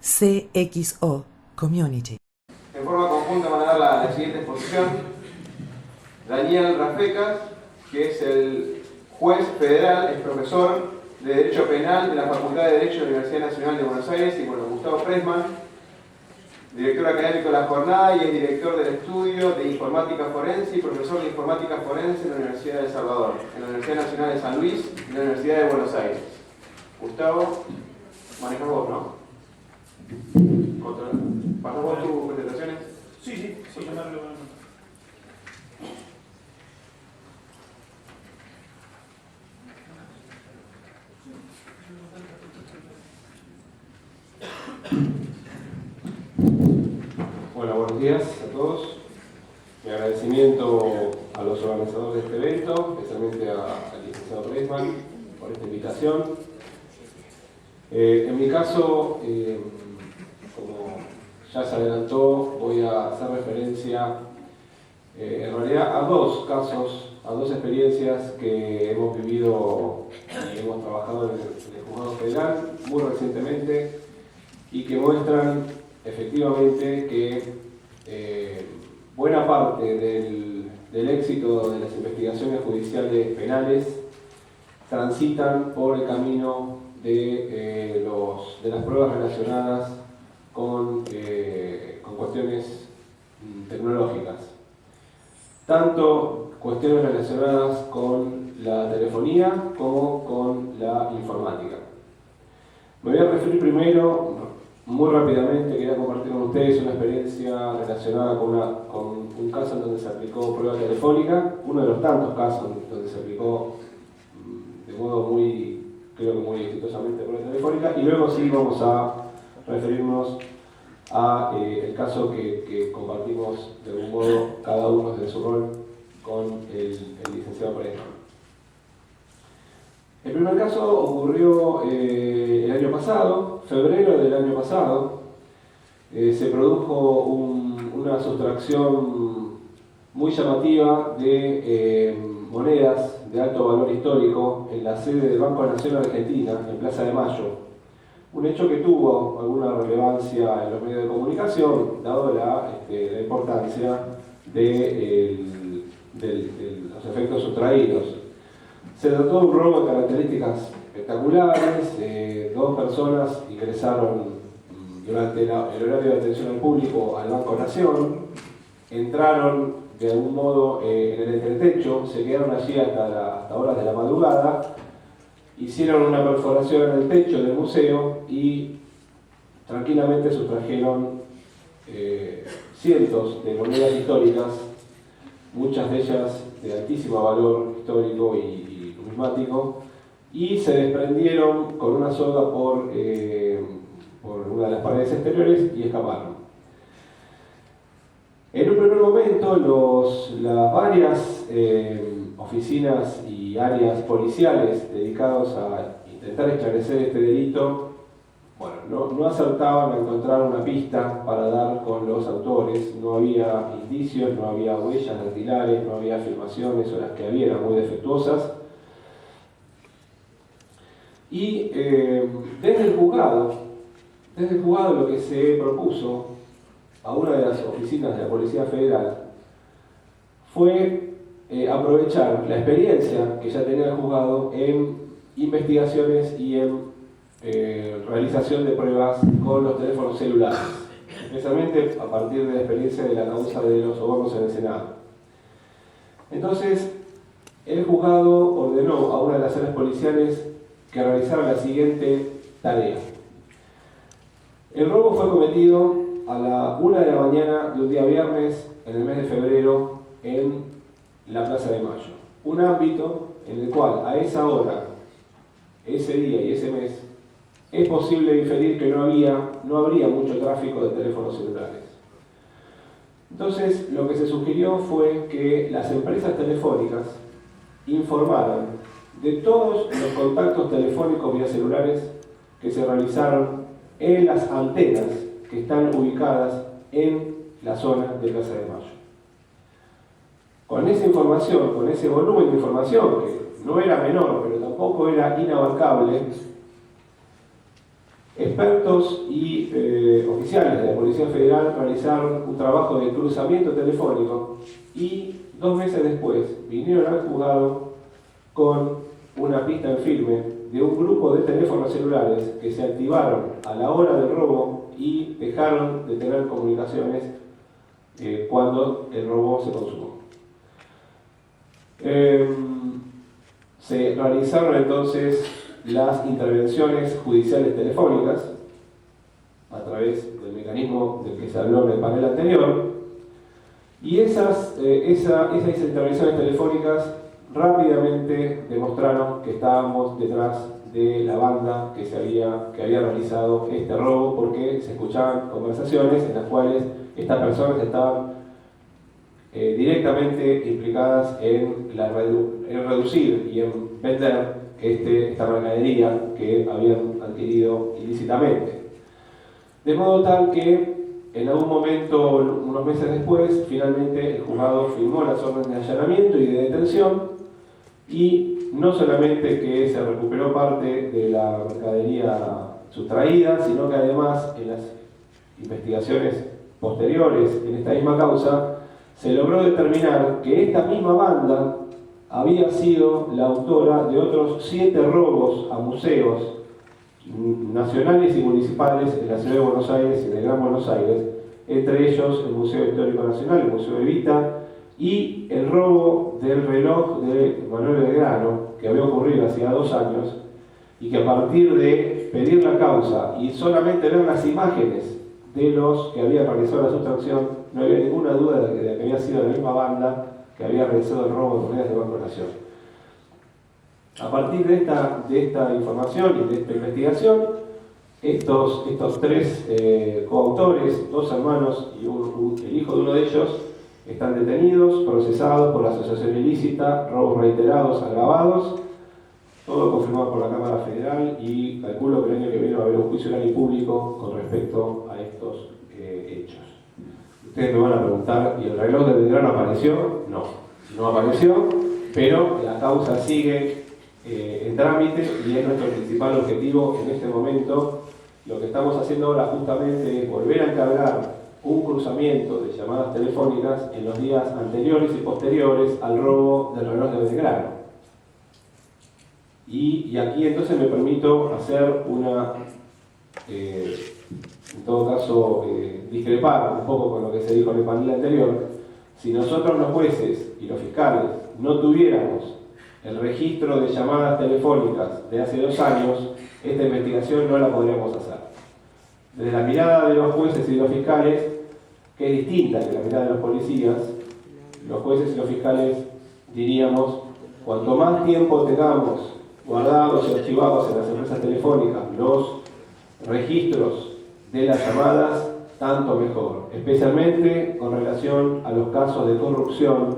CXO Community. En forma conjunta van a dar la siguiente exposición. Daniel Rafecas, que es el juez federal, es profesor de Derecho Penal de la Facultad de Derecho de la Universidad Nacional de Buenos Aires, y bueno, Gustavo Pressman, director académico de la jornada y es director del estudio de Informática Forense y profesor de Informática Forense en la Universidad de El Salvador, en la Universidad Nacional de San Luis y la Universidad de Buenos Aires. Gustavo, manejas vos, ¿no? ¿Pasas vos tus presentaciones? Sí, yo me arreglo con el Bueno, buenos días a todos. Mi agradecimiento a los organizadores de este evento, especialmente al licenciado Pressman por esta invitación. En mi caso, como ya se adelantó, voy a hacer referencia en realidad a dos casos, a dos experiencias que hemos vivido y hemos trabajado en el Juzgado Federal muy recientemente y que muestran efectivamente que buena parte del éxito de las investigaciones judiciales penales transitan por el camino de las pruebas relacionadas con cuestiones tecnológicas. Tanto cuestiones relacionadas con la telefonía como con la informática. Me voy a referir primero, muy rápidamente, quería compartir con ustedes una experiencia relacionada con un caso en donde se aplicó prueba telefónica, uno de los tantos casos donde se aplicó de modo creo que muy exitosamente prueba telefónica, y luego sí vamos a referirnos a el caso que compartimos de algún modo cada uno desde su rol con el licenciado Pressman. El primer caso ocurrió el año pasado, febrero del año pasado. Se produjo una sustracción muy llamativa de monedas de alto valor histórico en la sede del Banco Nación Argentina, en Plaza de Mayo. Un hecho que tuvo alguna relevancia en los medios de comunicación, dado la importancia de los efectos sustraídos. Se trató de un robo de características espectaculares. Dos personas ingresaron durante el horario de atención al público al Banco Nación, entraron de algún modo en el entretecho, se quedaron allí hasta horas de la madrugada, hicieron una perforación en el techo del museo y tranquilamente sustrajeron cientos de monedas históricas, muchas de ellas de altísimo valor histórico y numismático, y se desprendieron con una soga por una de las paredes exteriores y escaparon. En un primer momento, las varias oficinas y áreas policiales dedicadas a intentar esclarecer este delito, bueno, no acertaban a encontrar una pista para dar con los autores. No había indicios, no había huellas dactilares, no había filmaciones, o las que había eran muy defectuosas. Y desde el juzgado lo que se propuso a una de las oficinas de la Policía Federal fue aprovechar la experiencia que ya tenía el juzgado en investigaciones y en realización de pruebas con los teléfonos celulares, especialmente a partir de la experiencia de la causa de los sobornos en el Senado. Entonces, el juzgado ordenó a una de las áreas policiales que realizara la siguiente tarea. El robo fue cometido a la 1 de la mañana de un día viernes en el mes de febrero en la Plaza de Mayo. Un ámbito en el cual a esa hora, ese día y ese mes, es posible inferir que no habría mucho tráfico de teléfonos celulares. Entonces, lo que se sugirió fue que las empresas telefónicas informaran de todos los contactos telefónicos vía celulares que se realizaron en las antenas que están ubicadas en la zona de Plaza de Mayo. Con esa información, con ese volumen de información, que no era menor, pero tampoco era inabarcable, Expertos y oficiales de la Policía Federal realizaron un trabajo de cruzamiento telefónico y 2 meses después vinieron al juzgado con una pista en firme de un grupo de teléfonos celulares que se activaron a la hora del robo y dejaron de tener comunicaciones cuando el robo se consumó. Se realizaron entonces las intervenciones judiciales telefónicas a través del mecanismo del que se habló en el panel anterior, y esas intervenciones telefónicas rápidamente demostraron que estábamos detrás de la banda que había realizado este robo, porque se escuchaban conversaciones en las cuales estas personas estaban directamente implicadas en reducir y en vender esta mercadería que habían adquirido ilícitamente. De modo tal que en algún momento, unos meses después, finalmente el juzgado firmó las órdenes de allanamiento y de detención, y no solamente que se recuperó parte de la mercadería sustraída, sino que además en las investigaciones posteriores en esta misma causa se logró determinar que esta misma banda había sido la autora de otros 7 robos a museos nacionales y municipales en la ciudad de Buenos Aires y en el Gran Buenos Aires, entre ellos el Museo Histórico Nacional, el Museo Evita, y el robo del reloj de Manuel Belgrano, que había ocurrido hacía 2 años, y que a partir de pedir la causa y solamente ver las imágenes de los que habían realizado la sustracción, no había ninguna duda de que había sido la misma banda que había realizado el robo de monedas de Banco Nación. A partir de esta información y de esta investigación, estos 3 coautores, 2 hermanos y el hijo de uno de ellos, están detenidos, procesados por asociación ilícita, robos reiterados, agravados, todo confirmado por la Cámara Federal, y calculo que el año que viene va a haber un juicio oral y público con respecto a estos hechos. Ustedes me van a preguntar, ¿y el reloj de Belgrano apareció? No apareció, pero la causa sigue en trámite y es nuestro principal objetivo en este momento. Lo que estamos haciendo ahora justamente es volver a encargar un cruzamiento de llamadas telefónicas en los días anteriores y posteriores al robo del reloj de Belgrano. Y aquí entonces me permito hacer en todo caso, discrepar un poco con lo que se dijo en el panel anterior. Si nosotros los jueces y los fiscales no tuviéramos el registro de llamadas telefónicas de hace 2 años, esta investigación no la podríamos hacer. Desde la mirada de los jueces y los fiscales, que es distinta que la mirada de los policías, los jueces y los fiscales diríamos, cuanto más tiempo tengamos guardados y archivados en las empresas telefónicas los registros de las llamadas, tanto mejor, especialmente con relación a los casos de corrupción,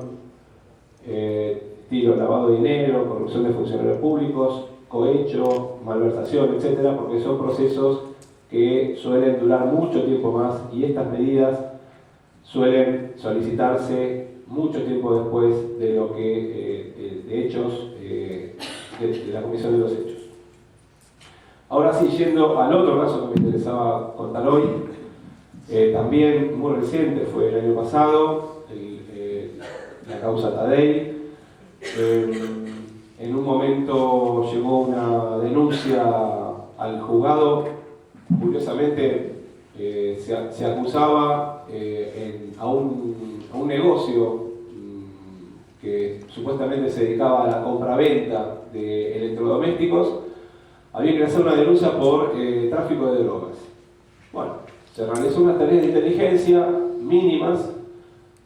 estilo lavado de dinero, corrupción de funcionarios públicos, cohecho, malversación, etc., porque son procesos que suelen durar mucho tiempo más y estas medidas suelen solicitarse mucho tiempo después de lo que de hechos, de la comisión de los hechos. Ahora sí, yendo al otro caso que me interesaba contar hoy, también muy reciente, fue el año pasado, la causa Tadei. En un momento llegó una denuncia al juzgado, curiosamente se acusaba a un negocio que supuestamente se dedicaba a la compra-venta de electrodomésticos. Había que hacer una denuncia por tráfico de drogas. Bueno, se realizó unas tareas de inteligencia mínimas.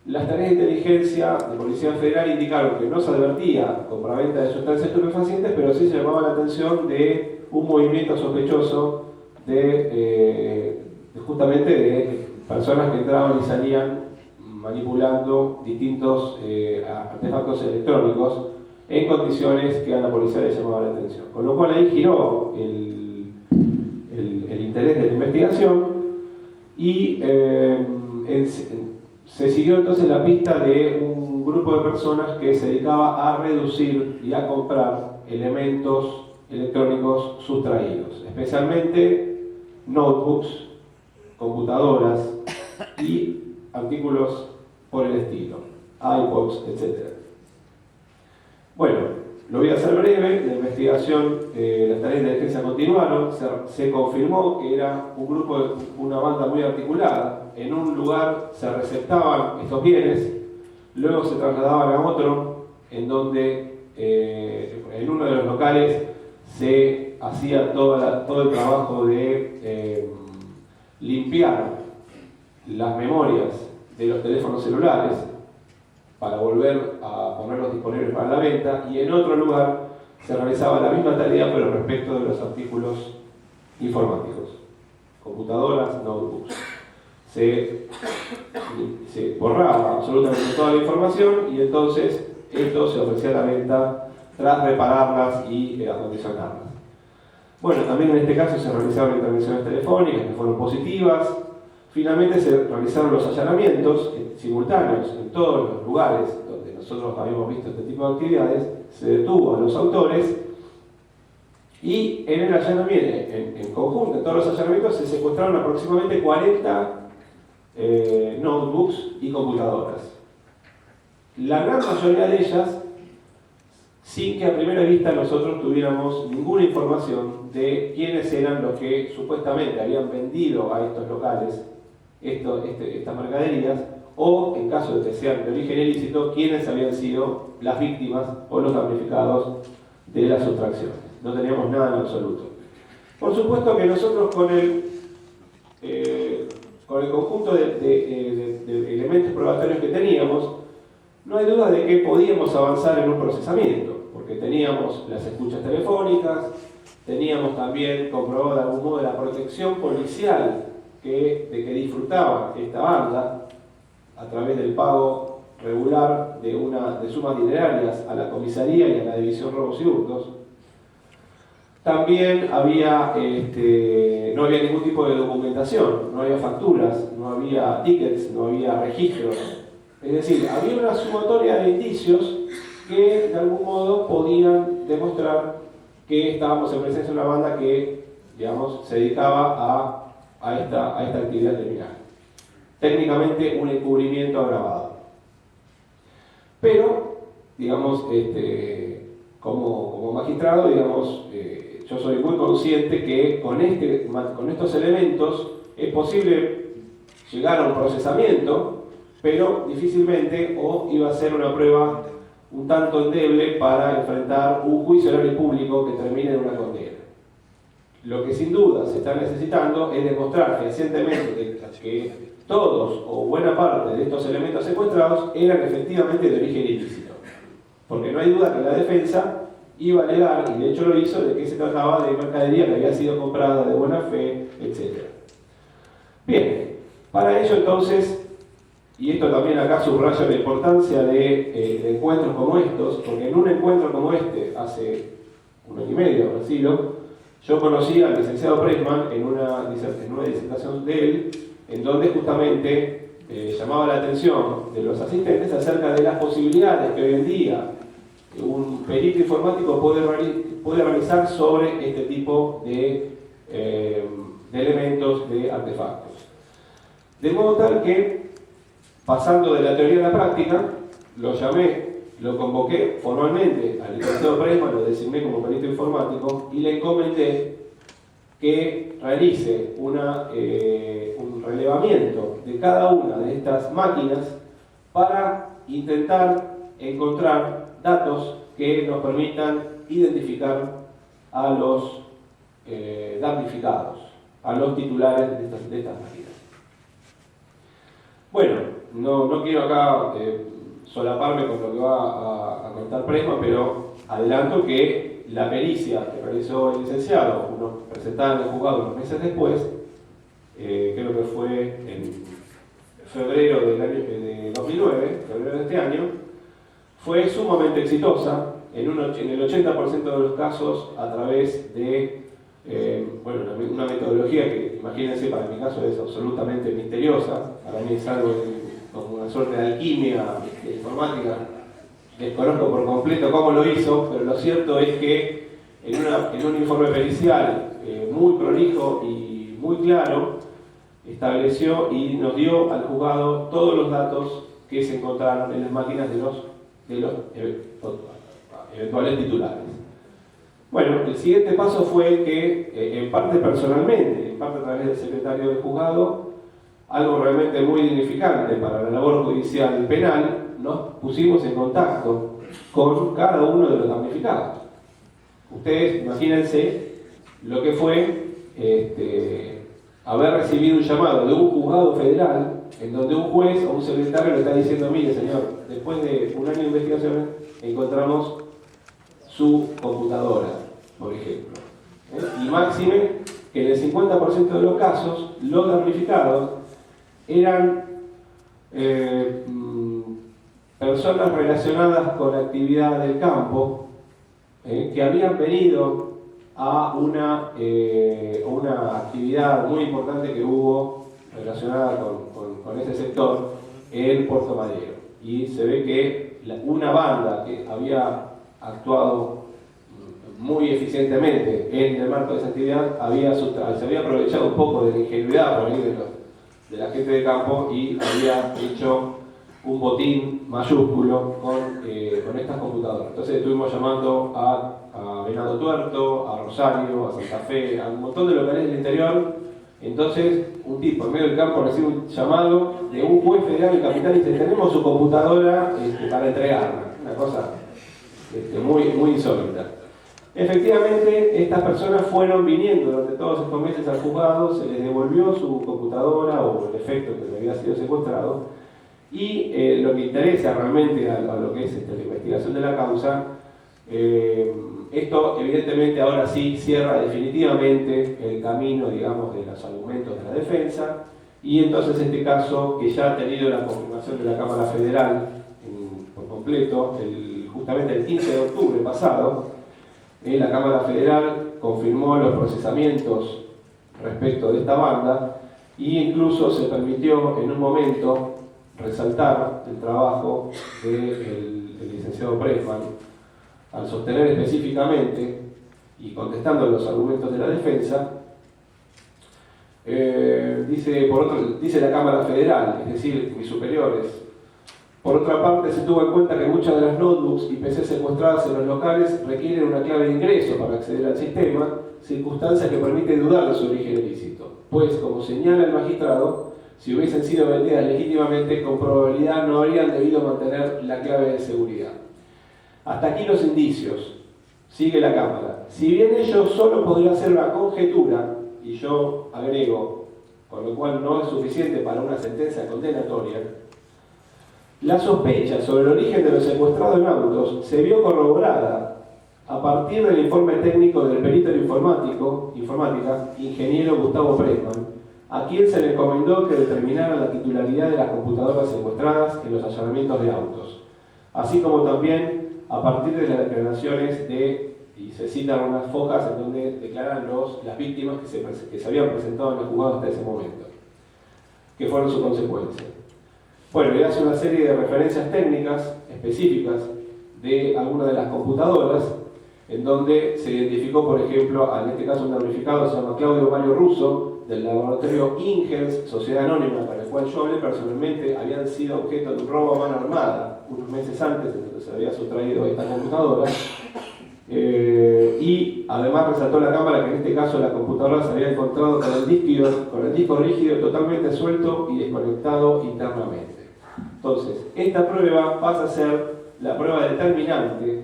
Las tareas de inteligencia de Policía Federal indicaron que no se advertía compraventa de sustancias estupefacientes, pero sí se llamaba la atención de un movimiento sospechoso justamente de personas que entraban y salían manipulando distintos artefactos electrónicos en condiciones que a la policía le llamaba la atención. Con lo cual ahí giró el interés de la investigación y se siguió entonces la pista de un grupo de personas que se dedicaba a reducir y a comprar elementos electrónicos sustraídos, especialmente notebooks, computadoras y artículos por el estilo, iPods, etc. Bueno, lo voy a hacer breve. La investigación, las tareas de inteligencia continuaron, se confirmó que era un grupo, una banda muy articulada. En un lugar se receptaban estos bienes, luego se trasladaban a otro, en donde en uno de los locales se hacía todo el trabajo de limpiar las memorias de los teléfonos celulares para volver a ponerlos disponibles para la venta, y en otro lugar se realizaba la misma tarea pero respecto de los artículos informáticos, computadoras, notebooks. Se borraba absolutamente toda la información y entonces esto se ofrecía a la venta tras repararlas y acondicionarlas. Bueno, también en este caso se realizaron intervenciones telefónicas que fueron positivas. Finalmente se realizaron los allanamientos simultáneos en todos los lugares donde nosotros habíamos visto este tipo de actividades. Se detuvo a los autores y en el allanamiento, en conjunto, en todos los allanamientos se secuestraron aproximadamente 40 notebooks y computadoras. La gran mayoría de ellas sin que a primera vista nosotros tuviéramos ninguna información de quiénes eran los que supuestamente habían vendido a estos locales estas mercaderías, o en caso de que sean de origen ilícito, quiénes habían sido las víctimas o los damnificados de las sustracciones. No teníamos nada en absoluto. Por supuesto que nosotros con el conjunto de elementos probatorios que teníamos, no hay duda de que podíamos avanzar en un procesamiento, porque teníamos las escuchas telefónicas, teníamos también comprobado de algún modo la protección policial de que disfrutaba esta banda a través del pago regular de sumas dinerarias a la comisaría y a la división robos y hurtos. También no había ningún tipo de documentación, no había facturas, no había tickets, no había registros. Es decir, había una sumatoria de indicios que de algún modo podían demostrar que estábamos en presencia de una banda que, digamos, se dedicaba a esta actividad criminal. Técnicamente un encubrimiento agravado. Pero, digamos, como magistrado, digamos, yo soy muy consciente que con estos elementos es posible llegar a un procesamiento, pero difícilmente iba a ser una prueba un tanto endeble para enfrentar un juicio oral y público que termine en una condena. Lo que sin duda se está necesitando es demostrar fehacientemente que todos o buena parte de estos elementos secuestrados eran efectivamente de origen ilícito. Porque no hay duda que la defensa iba a alegar, y de hecho lo hizo, de que se trataba de mercadería que había sido comprada de buena fe, etc. Bien, para ello entonces, y esto también acá subraya la importancia de encuentros como estos, porque en un encuentro como este, hace 1 año y medio, habrá sido, yo conocí al licenciado Pressman en una disertación de él, en donde justamente llamaba la atención de los asistentes acerca de las posibilidades que hoy en día un perito informático puede realizar sobre este tipo de elementos, de artefactos. De modo tal que, pasando de la teoría a la práctica, lo llamé, lo convoqué formalmente al licenciado Pressman, lo designé como perito informático y le encomendé que realice un relevamiento de cada una de estas máquinas para intentar encontrar datos que nos permitan identificar a los damnificados, a los titulares de estas máquinas. Bueno, no quiero acá solaparme con lo que va a contar Pressman, pero adelanto que la pericia que realizó el licenciado, presentada en el juzgado unos meses después, creo que fue en febrero de 2009, febrero de este año, fue sumamente exitosa, en el 80% de los casos a través de una metodología que, imagínense, para mi caso es absolutamente misteriosa. Para mí es algo como una suerte de alquimia informática. Desconozco por completo cómo lo hizo, pero lo cierto es que en un informe pericial muy prolijo y muy claro, estableció y nos dio al juzgado todos los datos que se encontraron en las máquinas de los eventuales titulares. Bueno, el siguiente paso fue que, en parte personalmente, en parte a través del secretario del juzgado, algo realmente muy dignificante para la labor judicial penal, nos pusimos en contacto con cada uno de los damnificados. Ustedes imagínense lo que fue haber recibido un llamado de un juzgado federal en donde un juez o un secretario le está diciendo: mire señor, después de un año de investigación encontramos su computadora, por ejemplo. Y máxime que en el 50% de los casos los damnificados eran personas relacionadas con la actividad del campo, que habían venido a una actividad muy importante que hubo relacionada con ese sector en Puerto Madero. Y se ve que una banda que había actuado muy eficientemente en el marco de esa actividad se había aprovechado un poco de la ingenuidad por ahí de la gente de campo y había hecho un botín mayúsculo con estas computadoras. Entonces estuvimos llamando a Venado Tuerto, a Rosario, a Santa Fe, a un montón de locales del interior. Entonces un tipo en medio del campo recibe un llamado de un juez federal en Capital y dice: tenemos su computadora para entregarla. Una cosa muy, muy insólita. Efectivamente, estas personas fueron viniendo durante todos estos meses al juzgado, se les devolvió su computadora o el efecto que le había sido secuestrado, y lo que interesa realmente a lo que es la investigación de la causa, esto evidentemente ahora sí cierra definitivamente el camino, digamos, de los argumentos de la defensa, y entonces este caso, que ya ha tenido la confirmación de la Cámara Federal por completo, justamente el 15 de octubre pasado, la Cámara Federal confirmó los procesamientos respecto de esta banda e incluso se permitió en un momento resaltar el trabajo del licenciado Pressman al sostener específicamente y contestando los argumentos de la defensa. Dice la Cámara Federal, es decir, mis superiores: por otra parte, se tuvo en cuenta que muchas de las notebooks y PC secuestradas en los locales requieren una clave de ingreso para acceder al sistema, circunstancia que permite dudar de su origen ilícito, pues, como señala el magistrado, si hubiesen sido vendidas legítimamente, con probabilidad no habrían debido mantener la clave de seguridad. Hasta aquí los indicios. Sigue la Cámara. Si bien ello solo podría ser una conjetura, y yo agrego, con lo cual no es suficiente para una sentencia condenatoria, la sospecha sobre el origen de los secuestrados en autos se vio corroborada a partir del informe técnico del perito en informática, ingeniero Gustavo Pressman, a quien se le encomendó que determinara la titularidad de las computadoras secuestradas en los allanamientos de autos, así como también a partir de las declaraciones y se citan unas fojas en donde declaran las víctimas que se habían presentado en el juzgado hasta ese momento, que fueron su consecuencia. Bueno, le hace una serie de referencias técnicas específicas de algunas de las computadoras, en donde se identificó, por ejemplo, en este caso un damnificado se llama Claudio Mario Russo, del laboratorio Ingels, sociedad anónima, para el cual yo hablé personalmente. Habían sido objeto de un robo a mano armada unos meses antes, en donde se había sustraído esta computadora. Y además resaltó la Cámara que en este caso la computadora se había encontrado con el disco rígido totalmente suelto y desconectado internamente. Entonces, esta prueba pasa a ser la prueba determinante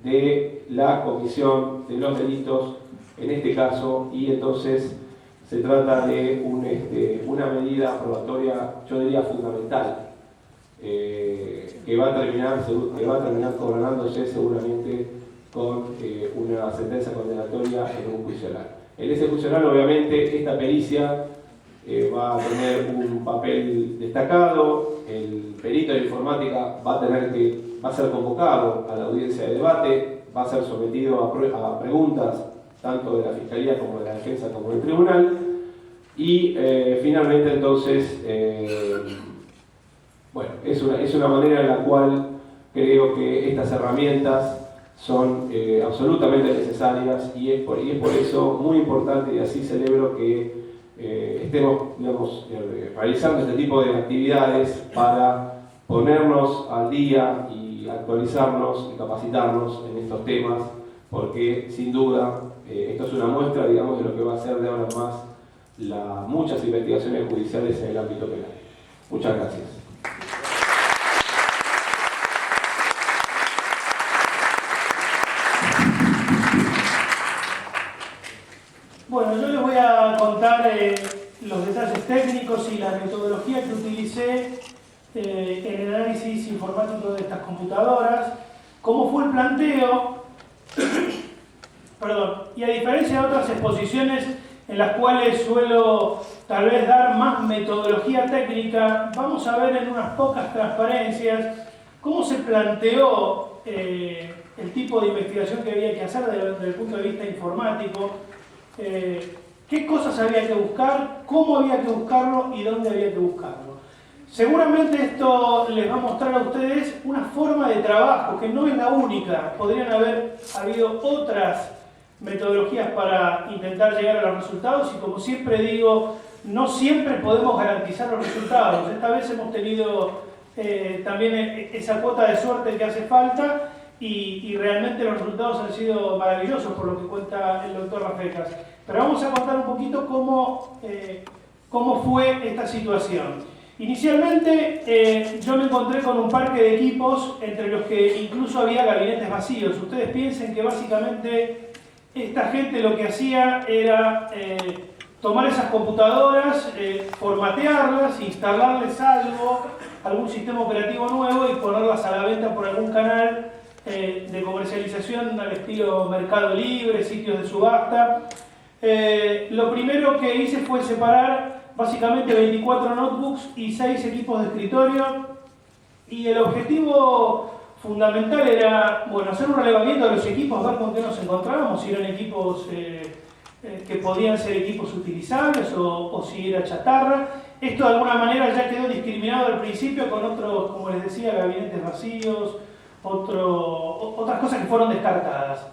de la comisión de los delitos en este caso, y entonces se trata de una medida probatoria, yo diría fundamental, que va a terminar coronándose seguramente con una sentencia condenatoria en un juicio oral. En ese juicio oral, obviamente, esta pericia va a tener un papel destacado. El perito de informática va a ser convocado a la audiencia de debate, va a ser sometido a preguntas tanto de la Fiscalía como de la Defensa como del Tribunal, y finalmente entonces, bueno, es una manera en la cual creo que estas herramientas son absolutamente necesarias, y es por eso muy importante, y así celebro que estemos, digamos, realizando este tipo de actividades para ponernos al día y actualizarnos y capacitarnos en estos temas, porque sin duda esto es una muestra, digamos, de lo que va a ser de ahora en más muchas investigaciones judiciales en el ámbito penal. Muchas gracias. Bueno, yo les voy a contar los detalles técnicos y la metodología que utilicé en el análisis informático de estas computadoras, cómo fue el planteo, perdón, y a diferencia de otras exposiciones en las cuales suelo tal vez dar más metodología técnica, vamos a ver en unas pocas transparencias cómo se planteó el tipo de investigación que había que hacer desde el punto de vista informático, qué cosas había que buscar, cómo había que buscarlo y dónde había que buscarlo. Seguramente esto les va a mostrar a ustedes una forma de trabajo que no es la única. Podrían haber habido otras metodologías para intentar llegar a los resultados y, como siempre digo, no siempre podemos garantizar los resultados. Esta vez hemos tenido también esa cuota de suerte que hace falta y realmente los resultados han sido maravillosos por lo que cuenta el doctor Rafecas. Pero vamos a contar un poquito cómo fue esta situación. Inicialmente yo me encontré con un parque de equipos entre los que incluso había gabinetes vacíos. Ustedes piensen que básicamente esta gente lo que hacía era tomar esas computadoras, formatearlas, instalarles algún sistema operativo nuevo y ponerlas a la venta por algún canal de comercialización al estilo Mercado Libre, sitios de subasta. Lo primero que hice fue separar básicamente 24 notebooks y 6 equipos de escritorio, y el objetivo fundamental era, bueno, hacer un relevamiento de los equipos, ver con qué nos encontrábamos, si eran equipos que podían ser equipos utilizables o si era chatarra. Esto de alguna manera ya quedó discriminado al principio con otros, como les decía, gabinetes vacíos, otras cosas que fueron descartadas.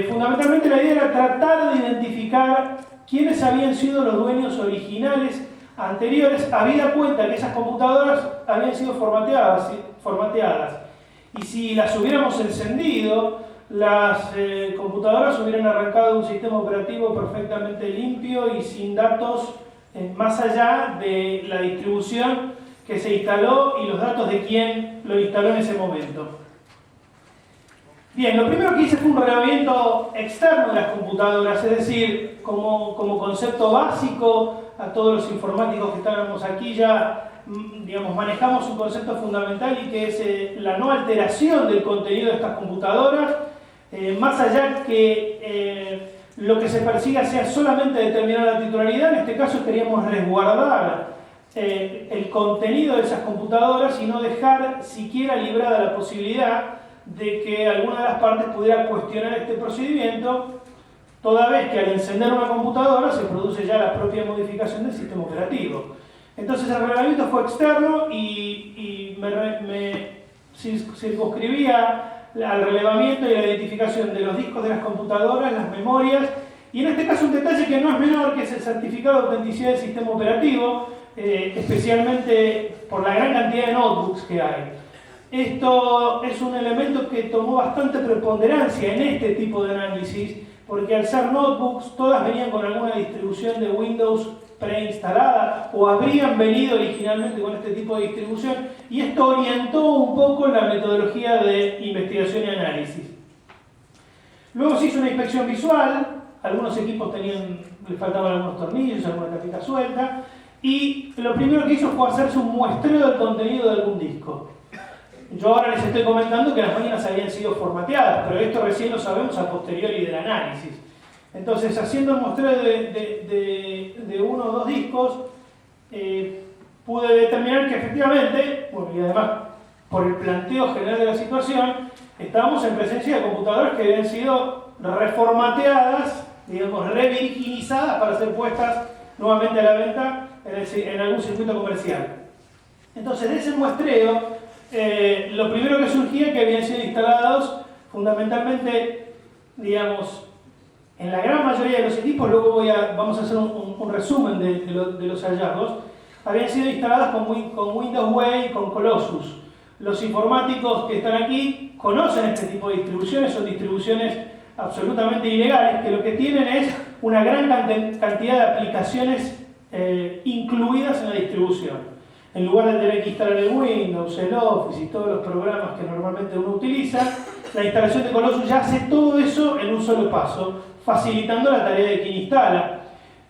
Fundamentalmente la idea era tratar de identificar quiénes habían sido los dueños originales anteriores, habida cuenta que esas computadoras habían sido formateadas. Y si las hubiéramos encendido, las computadoras hubieran arrancado un sistema operativo perfectamente limpio y sin datos más allá de la distribución que se instaló y los datos de quién lo instaló en ese momento. Bien, lo primero que hice fue un relevamiento externo de las computadoras, es decir, como concepto básico, a todos los informáticos que estábamos aquí ya, digamos, manejamos un concepto fundamental y que es la no alteración del contenido de estas computadoras, más allá que lo que se persiga sea solamente determinar la titularidad. En este caso queríamos resguardar el contenido de esas computadoras y no dejar siquiera librada la posibilidad de que alguna de las partes pudiera cuestionar este procedimiento, toda vez que al encender una computadora se produce ya la propia modificación del sistema operativo. Entonces el relevamiento fue externo y me circunscribía al relevamiento y a la identificación de los discos de las computadoras, las memorias, y en este caso un detalle que no es menor, que es el certificado de autenticidad del sistema operativo, especialmente por la gran cantidad de notebooks que hay. Esto es un elemento que tomó bastante preponderancia en este tipo de análisis, porque al ser notebooks, todas venían con alguna distribución de Windows preinstalada o habrían venido originalmente con este tipo de distribución, y esto orientó un poco la metodología de investigación y análisis. Luego se hizo una inspección visual, algunos equipos les faltaban algunos tornillos, alguna tapita suelta, y lo primero que hizo fue hacerse un muestreo del contenido de algún disco. Yo ahora les estoy comentando que las máquinas habían sido formateadas, pero esto recién lo sabemos a posteriori del análisis. Entonces, haciendo el muestreo de uno o dos discos, pude determinar que efectivamente, bueno, y además por el planteo general de la situación, estábamos en presencia de computadoras que habían sido reformateadas, digamos, revirginizadas para ser puestas nuevamente a la venta en algún circuito comercial. Entonces, de ese muestreo, lo primero que surgía es que habían sido instalados fundamentalmente, digamos, En la gran mayoría de los equipos, luego vamos a hacer un resumen de los hallazgos, habían sido instaladas con Windows Way y con Colossus. Los informáticos que están aquí conocen este tipo de distribuciones, son distribuciones absolutamente ilegales, que lo que tienen es una gran cantidad de aplicaciones incluidas en la distribución. En lugar de tener que instalar el Windows, el Office y todos los programas que normalmente uno utiliza, la instalación de Colossus ya hace todo eso en un solo paso, facilitando la tarea de quien instala.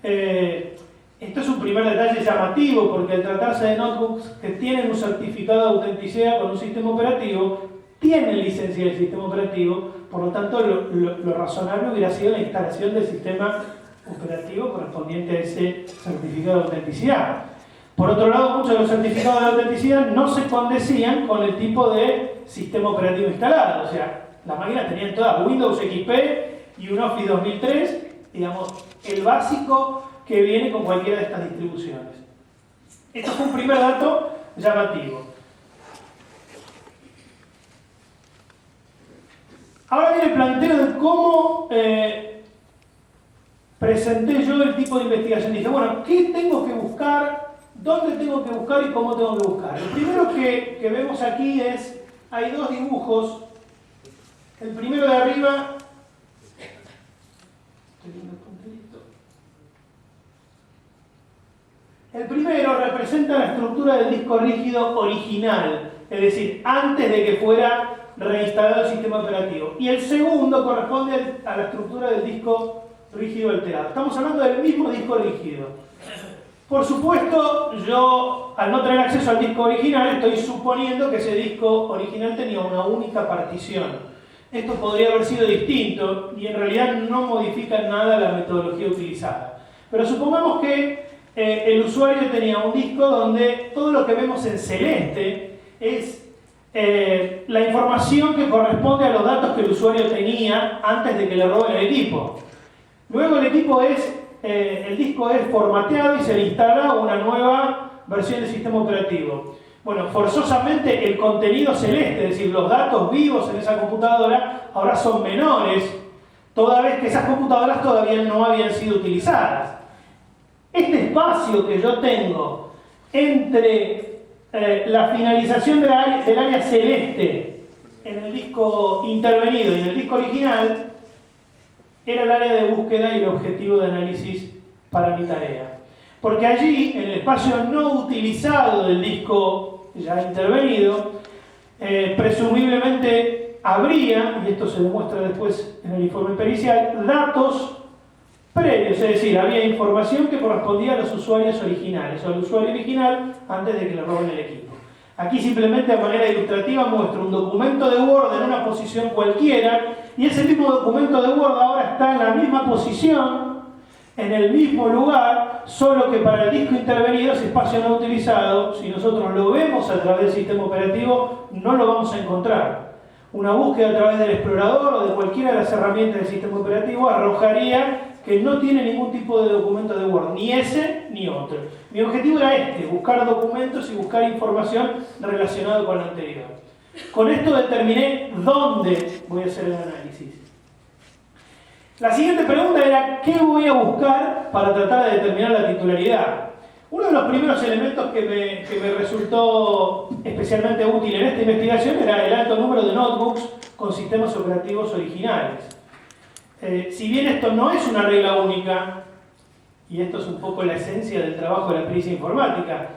Esto es un primer detalle llamativo, porque al tratarse de notebooks que tienen un certificado de autenticidad con un sistema operativo, tienen licencia del sistema operativo, por lo tanto lo razonable hubiera sido la instalación del sistema operativo correspondiente a ese certificado de autenticidad. Por otro lado, muchos de los certificados de autenticidad no se condecían con el tipo de sistema operativo instalado. O sea, las máquinas tenían todas Windows XP y un Office 2003, digamos, el básico que viene con cualquiera de estas distribuciones. Esto fue un primer dato llamativo. Ahora viene el planteo de cómo presenté yo el tipo de investigación. Dije, bueno, ¿qué tengo que buscar? ¿Dónde tengo que buscar y cómo tengo que buscar? Lo primero que vemos aquí es, hay dos dibujos. El primero de arriba, el primero representa la estructura del disco rígido original, es decir, antes de que fuera reinstalado el sistema operativo. Y el segundo corresponde a la estructura del disco rígido alterado. Estamos hablando del mismo disco rígido. Por supuesto, yo, al no tener acceso al disco original, estoy suponiendo que ese disco original tenía una única partición. Esto podría haber sido distinto y en realidad no modifica nada la metodología utilizada. Pero supongamos que el usuario tenía un disco donde todo lo que vemos en celeste es la información que corresponde a los datos que el usuario tenía antes de que le roben el equipo. Luego el disco es formateado y se le instala una nueva versión del sistema operativo. Bueno, forzosamente el contenido celeste, es decir, los datos vivos en esa computadora, ahora son menores, toda vez que esas computadoras todavía no habían sido utilizadas. Este espacio que yo tengo entre la finalización del área celeste en el disco intervenido y en el disco original era el área de búsqueda y el objetivo de análisis para mi tarea. Porque allí, en el espacio no utilizado del disco ya intervenido, presumiblemente habría, y esto se demuestra después en el informe pericial, datos previos, es decir, había información que correspondía a los usuarios originales, o al usuario original antes de que le roben el equipo. Aquí simplemente de manera ilustrativa muestro un documento de Word en una posición cualquiera, y ese mismo documento de Word ahora está en la misma posición, en el mismo lugar, solo que para el disco intervenido, ese espacio no utilizado, si nosotros lo vemos a través del sistema operativo, no lo vamos a encontrar. Una búsqueda a través del explorador o de cualquiera de las herramientas del sistema operativo arrojaría que no tiene ningún tipo de documento de Word, ni ese ni otro. Mi objetivo era buscar documentos y buscar información relacionada con lo anterior. Con esto determiné dónde voy a hacer el análisis. La siguiente pregunta era, ¿qué voy a buscar para tratar de determinar la titularidad? Uno de los primeros elementos que me resultó especialmente útil en esta investigación era el alto número de notebooks con sistemas operativos originales. Si bien esto no es una regla única, y esto es un poco la esencia del trabajo de la pericia informática,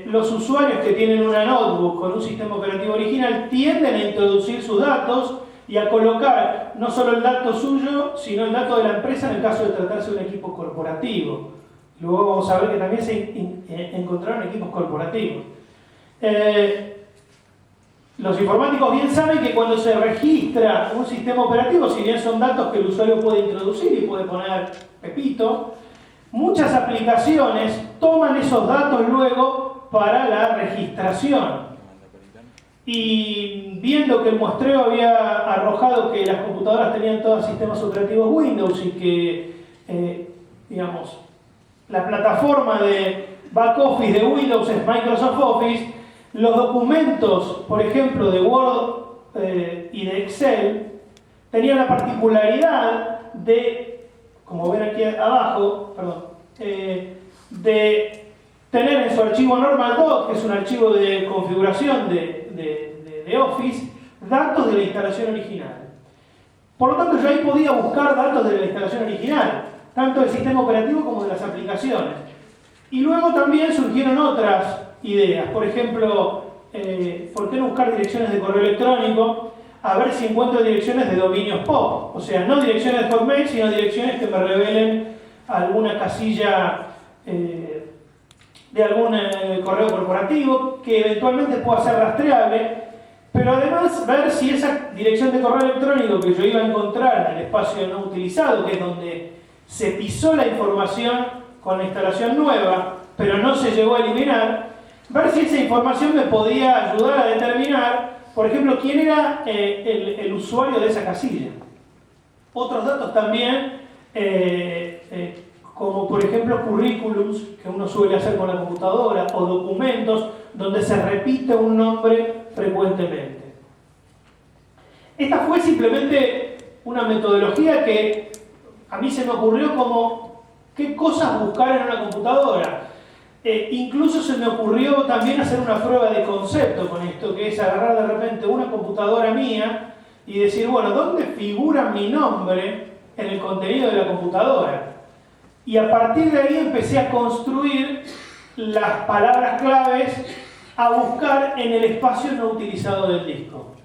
los usuarios que tienen una notebook con un sistema operativo original tienden a introducir sus datos y a colocar no solo el dato suyo, sino el dato de la empresa en el caso de tratarse de un equipo corporativo. Luego vamos a ver que también se encontraron equipos corporativos. Los informáticos bien saben que cuando se registra un sistema operativo, si bien son datos que el usuario puede introducir y puede poner Pepito, muchas aplicaciones toman esos datos luego para la registración. Y viendo que el muestreo había arrojado que las computadoras tenían todos sistemas operativos Windows y que, digamos, la plataforma de back office de Windows es Microsoft Office, los documentos, por ejemplo, de Word y de Excel, tenían la particularidad de, como ven aquí abajo, de tener en su archivo normal.dot, que es un archivo de configuración de Office, datos de la instalación original. Por lo tanto, yo ahí podía buscar datos de la instalación original, tanto del sistema operativo como de las aplicaciones. Y luego también surgieron otras ideas. Por ejemplo, ¿por qué no buscar direcciones de correo electrónico? A ver si encuentro direcciones de dominios POP. O sea, no direcciones de Hotmail, sino direcciones que me revelen alguna casilla de algún correo corporativo que eventualmente pueda ser rastreable, pero además ver si esa dirección de correo electrónico que yo iba a encontrar en el espacio no utilizado, que es donde se pisó la información con la instalación nueva, pero no se llegó a eliminar, ver si esa información me podía ayudar a determinar, por ejemplo, quién era el usuario de esa casilla. Otros datos también, como por ejemplo currículums, que uno suele hacer con la computadora, o documentos donde se repite un nombre frecuentemente. Esta fue simplemente una metodología que a mí se me ocurrió como qué cosas buscar en una computadora. Incluso se me ocurrió también hacer una prueba de concepto con esto, que es agarrar de repente una computadora mía y decir, bueno, ¿dónde figura mi nombre en el contenido de la computadora? Y a partir de ahí empecé a construir las palabras claves a buscar en el espacio no utilizado del disco.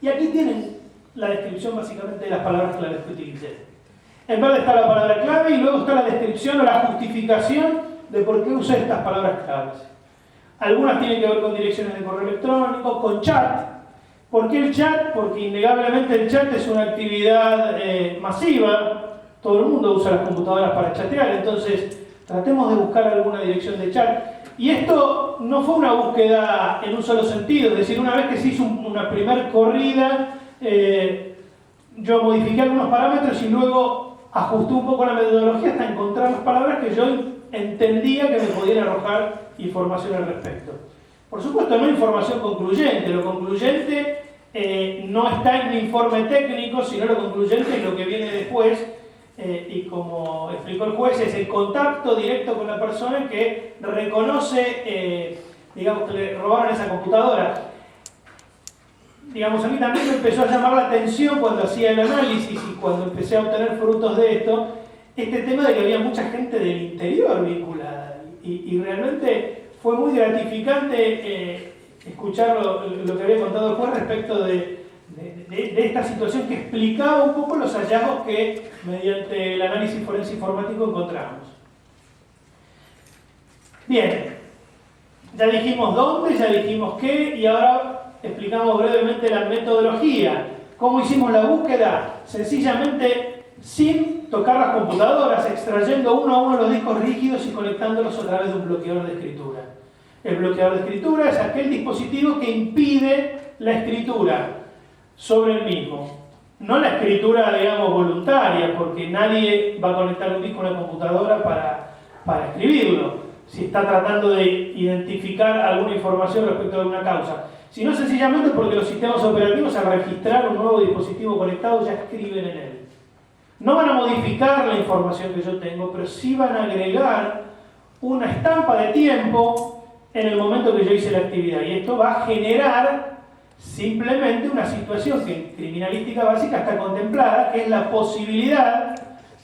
Y aquí tienen la descripción básicamente de las palabras claves que utilicé. En verde está la palabra clave y luego está la descripción o la justificación de por qué usé estas palabras claves. Algunas tienen que ver con direcciones de correo electrónico, con chat. ¿Por qué el chat? Porque innegablemente el chat es una actividad masiva. Todo el mundo usa las computadoras para chatear, entonces tratemos de buscar alguna dirección de chat. Y esto no fue una búsqueda en un solo sentido, es decir, una vez que se hizo una primer corrida, yo modifiqué algunos parámetros y luego ajusté un poco la metodología hasta encontrar las palabras que yo entendía que me podían arrojar información al respecto. Por supuesto, no información concluyente, lo concluyente no está en mi informe técnico, sino lo concluyente es lo que viene después. Y como explicó el juez, es el contacto directo con la persona que reconoce, digamos, que le robaron esa computadora. Digamos, a mí también me empezó a llamar la atención cuando hacía el análisis y cuando empecé a obtener frutos de esto, este tema de que había mucha gente del interior vinculada. Y realmente fue muy gratificante escuchar lo que había contado el juez respecto de esta situación que explicaba un poco los hallazgos que mediante el análisis forense informático encontramos. Bien, ya dijimos dónde, ya dijimos qué y ahora explicamos brevemente la metodología. ¿Cómo hicimos la búsqueda? Sencillamente sin tocar las computadoras, extrayendo uno a uno los discos rígidos y conectándolos a través de un bloqueador de escritura. El bloqueador de escritura es aquel dispositivo que impide la escritura sobre el mismo. No la escritura, digamos, voluntaria, porque nadie va a conectar un disco a una computadora para escribirlo, si está tratando de identificar alguna información respecto de una causa, sino sencillamente porque los sistemas operativos al registrar un nuevo dispositivo conectado ya escriben en él. No van a modificar la información que yo tengo, pero sí van a agregar una estampa de tiempo en el momento que yo hice la actividad, y esto va a generar simplemente una situación que en criminalística básica está contemplada, que es la posibilidad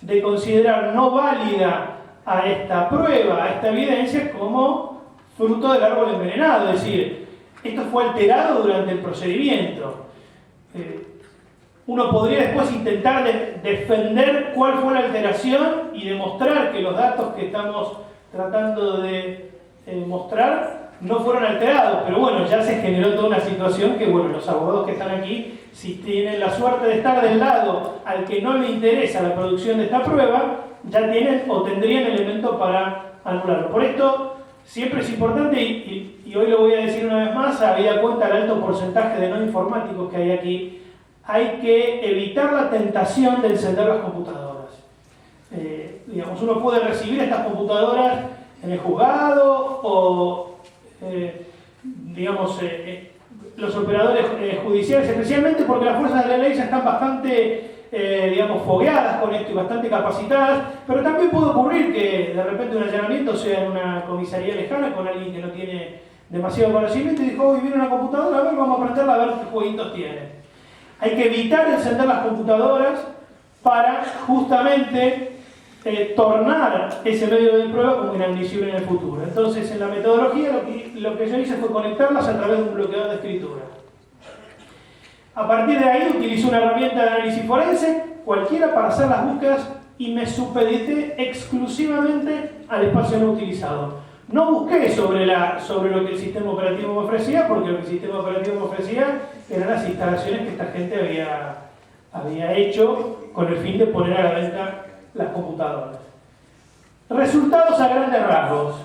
de considerar no válida a esta prueba, a esta evidencia, como fruto del árbol envenenado. Es decir, esto fue alterado durante el procedimiento. Uno podría después intentar defender cuál fue la alteración y demostrar que los datos que estamos tratando de mostrar no fueron alterados, pero bueno, ya se generó toda una situación que, bueno, los abogados que están aquí, si tienen la suerte de estar del lado al que no le interesa la producción de esta prueba, ya tienen o tendrían elementos para anularlo. Por esto, siempre es importante, y hoy lo voy a decir una vez más, habida cuenta del alto porcentaje de no informáticos que hay aquí, hay que evitar la tentación de encender las computadoras. Digamos, uno puede recibir estas computadoras en el juzgado o digamos, los operadores judiciales, especialmente porque las fuerzas de la ley ya están bastante digamos, fogueadas con esto y bastante capacitadas, pero también puede ocurrir que de repente un allanamiento sea en una comisaría lejana con alguien que no tiene demasiado conocimiento y dijo, hoy viene una computadora, a ver, vamos a aprenderla a ver qué jueguitos tiene. Hay que evitar encender las computadoras para justamente tornar ese medio de prueba como inadmisible en el futuro. Entonces, en la metodología lo que yo hice fue conectarlas a través de un bloqueador de escritura. A partir de ahí utilicé una herramienta de análisis forense, cualquiera, para hacer las búsquedas y me supedité exclusivamente al espacio no utilizado. No busqué sobre lo que el sistema operativo me ofrecía, porque lo que el sistema operativo me ofrecía eran las instalaciones que esta gente había hecho con el fin de poner a la venta las computadoras. Resultados a grandes rasgos.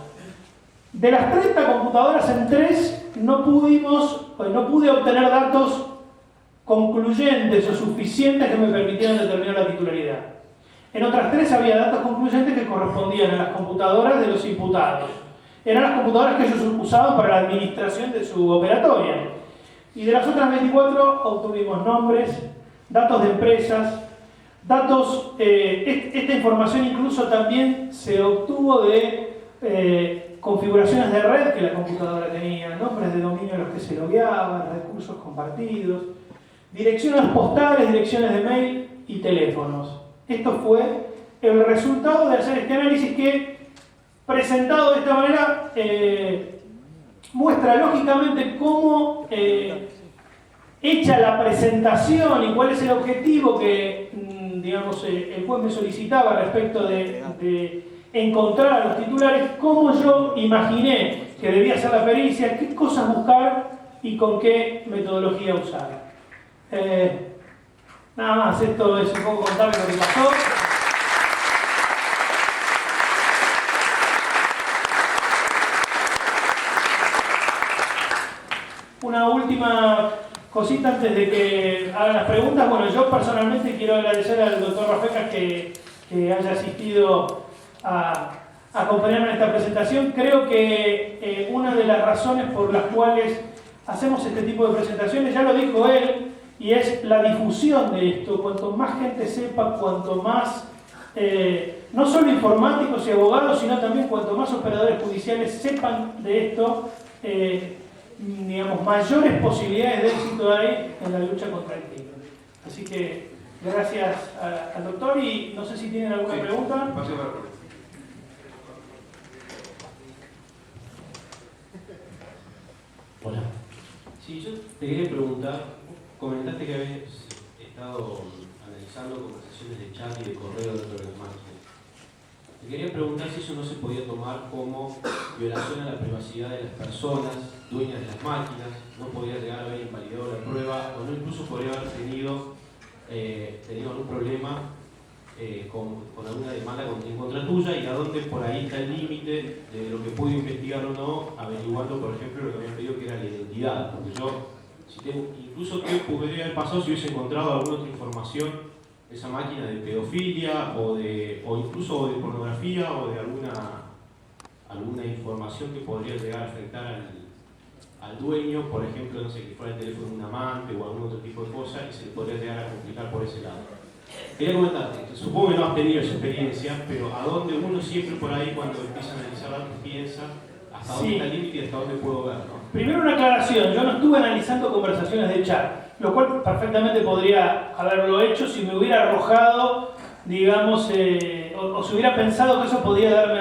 De las 30 computadoras, en 3 no pude obtener datos concluyentes o suficientes que me permitieran determinar la titularidad. En otras 3 había datos concluyentes que correspondían a las computadoras de los imputados. Eran las computadoras que ellos usaban para la administración de su operatoria. Y de las otras 24 obtuvimos nombres, datos de empresas, datos, esta información incluso también se obtuvo de configuraciones de red que la computadora tenía, nombres de dominio a los que se logueaban, recursos compartidos, direcciones postales, direcciones de mail y teléfonos. Esto fue el resultado de hacer este análisis que, presentado de esta manera, muestra lógicamente cómo hecha la presentación y cuál es el objetivo que, digamos, el juez me solicitaba respecto de encontrar a los titulares, cómo yo imaginé que debía hacer la pericia, qué cosas buscar y con qué metodología usar. Nada más, esto es un poco contarles lo que pasó. Una última cosita antes de que hagan las preguntas. Bueno, yo personalmente quiero agradecer al doctor Rafecas que haya asistido a acompañarme en esta presentación. Creo que una de las razones por las cuales hacemos este tipo de presentaciones, ya lo dijo él, y es la difusión de esto. Cuanto más gente sepa, cuanto más, no solo informáticos y abogados, sino también cuanto más operadores judiciales sepan de esto, digamos, mayores posibilidades de éxito hay en la lucha contra el crimen. Así que gracias al doctor y no sé si tienen alguna pregunta. Hola. Sí, yo te quería preguntar, comentaste que habías estado analizando conversaciones de chat y de correo dentro de las máquinas. Te quería preguntar si eso no se podía tomar como violación a la privacidad de las personas dueñas de las máquinas, no podría llegar a haber invalidado la prueba, o no incluso podría haber tenido algún problema con alguna demanda en contra tuya, y a dónde por ahí está el límite de lo que puedo investigar o no, averiguando, por ejemplo, lo que habían pedido que era la identidad. Porque yo, incluso qué podría haber pasado si hubiese encontrado alguna otra información de esa máquina de pedofilia o incluso de pornografía o de alguna información que podría llegar a afectar al dueño, por ejemplo, no sé, que fuera el teléfono de un amante o algún otro tipo de cosa, y se le podría llegar a complicar por ese lado. Quería comentarte, supongo que no has tenido esa experiencia, pero a dónde uno siempre por ahí cuando empieza a analizar datos piensa hasta dónde está el límite y hasta dónde puedo ver, ¿no? Primero una aclaración, yo no estuve analizando conversaciones de chat, lo cual perfectamente podría haberlo hecho si me hubiera arrojado, digamos, o si hubiera pensado que eso podía darme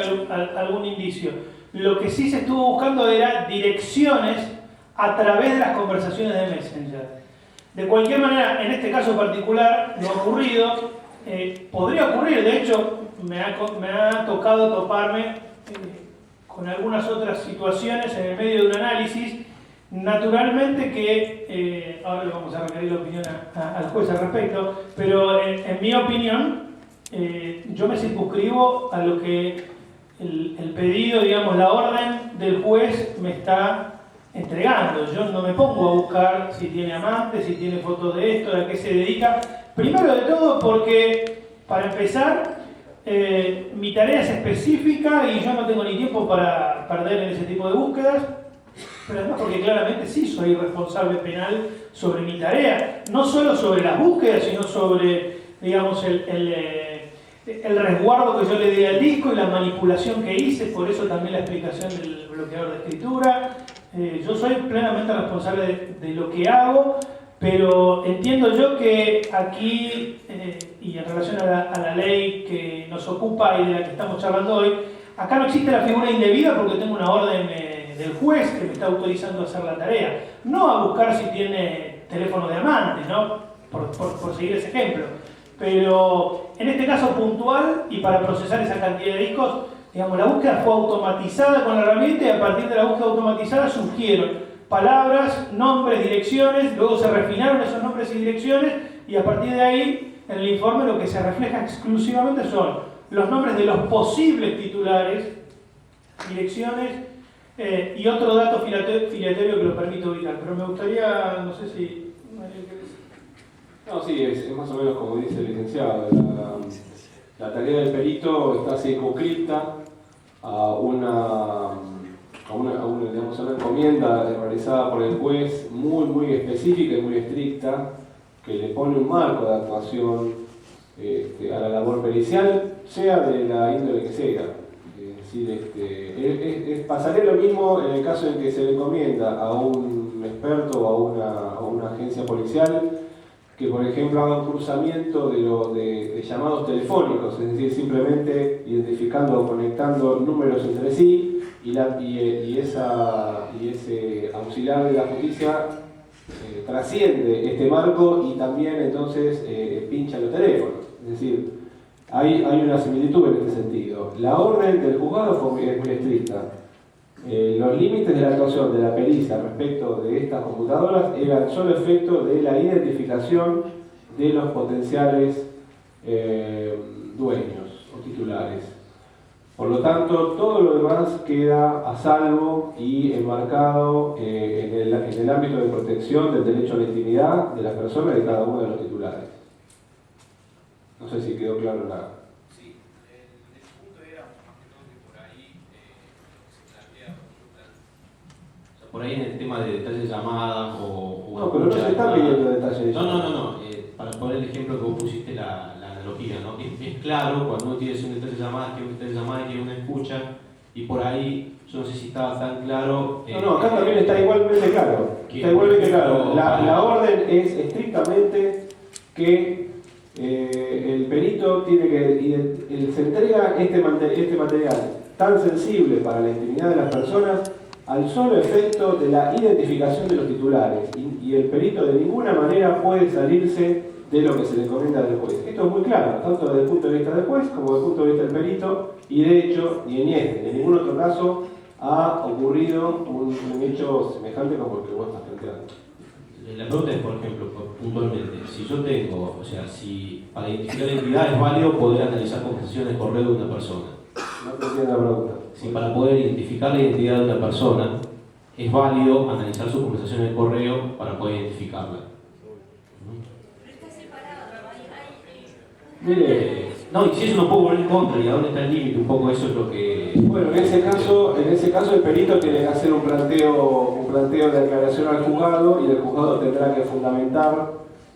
algún indicio. Lo que sí se estuvo buscando era direcciones a través de las conversaciones de Messenger. De cualquier manera, en este caso particular, no ha ocurrido. Podría ocurrir, de hecho, me ha tocado toparme con algunas otras situaciones en el medio de un análisis. Naturalmente que, ahora le vamos a requerir la opinión al juez al respecto, pero en mi opinión, yo me circunscribo a lo que el pedido, digamos, la orden del juez me está entregando. Yo no me pongo a buscar si tiene amantes, si tiene fotos de esto, de a qué se dedica. Primero de todo porque, para empezar, mi tarea es específica y yo no tengo ni tiempo para perder en ese tipo de búsquedas, pero además porque claramente sí soy responsable penal sobre mi tarea, no solo sobre las búsquedas, sino sobre digamos, el resguardo que yo le di al disco y la manipulación que hice, por eso también la explicación del bloqueador de escritura. Yo soy plenamente responsable de lo que hago, pero entiendo yo que aquí, y en relación a la ley que nos ocupa y de la que estamos charlando hoy, acá no existe la figura indebida porque tengo una orden del juez que me está autorizando a hacer la tarea. No a buscar si tiene teléfono de amante, ¿no? Por seguir ese ejemplo. Pero en este caso puntual y para procesar esa cantidad de discos, digamos, la búsqueda fue automatizada con la herramienta y a partir de la búsqueda automatizada surgieron palabras, nombres, direcciones, luego se refinaron esos nombres y direcciones y a partir de ahí en el informe lo que se refleja exclusivamente son los nombres de los posibles titulares, direcciones y otro dato filatorio que lo permite ubicar. Pero me gustaría, no sé si... No, sí, es más o menos como dice el licenciado. La tarea del perito está circunscripta a una encomienda realizada por el juez muy específica y muy estricta que le pone un marco de actuación a la labor pericial, sea de la índole que sea. Es decir, pasaría lo mismo en el caso en que se le encomienda a un experto o a una agencia policial que, por ejemplo, haga un cruzamiento de llamados telefónicos, es decir, simplemente identificando o conectando números entre sí y ese auxiliar de la justicia trasciende este marco y también entonces pincha los teléfonos. Es decir, hay una similitud en este sentido. La orden del juzgado fue muy estricta. Los límites de la actuación de la pericia respecto de estas computadoras eran solo efecto de la identificación de los potenciales dueños o titulares. Por lo tanto, todo lo demás queda a salvo y enmarcado en el ámbito de protección del derecho a la intimidad de las personas y de cada uno de los titulares. No sé si quedó claro la... Sí, el punto era más que todo que por ahí se plantea, por ahí en el tema de detalles de llamadas o no, pero no se están pidiendo detalles. No. Para poner el ejemplo que vos pusiste, la analogía, ¿no? Es claro cuando uno tiene un detalle de llamada, que un detalle de llamada y que uno escucha, y por ahí yo no sé si estaba tan claro. No, acá también está igualmente claro. Está igualmente claro. La orden es estrictamente que el perito tiene que se entrega este material tan sensible para la intimidad de las personas al solo efecto de la identificación de los titulares y el perito de ninguna manera puede salirse de lo que se le encomienda del juez. Esto es muy claro, tanto desde el punto de vista del juez como desde el punto de vista del perito, y de hecho ni en este ni en ningún otro caso ha ocurrido un hecho semejante como el que vos estás planteando. La pregunta es, por ejemplo, puntualmente, si yo tengo, o sea, si para identificar la identidad es válido poder analizar conversaciones de correo de una persona. No te entiendo la pregunta. Si para poder identificar la identidad de una persona es válido analizar sus conversaciones de correo para poder identificarla. Mire, no, y si eso no puedo poner en contra, ¿y a dónde está el límite? Un poco eso es lo que... Bueno, en ese caso el perito tiene que hacer un planteo de aclaración al juzgado y el juzgado tendrá que fundamentar,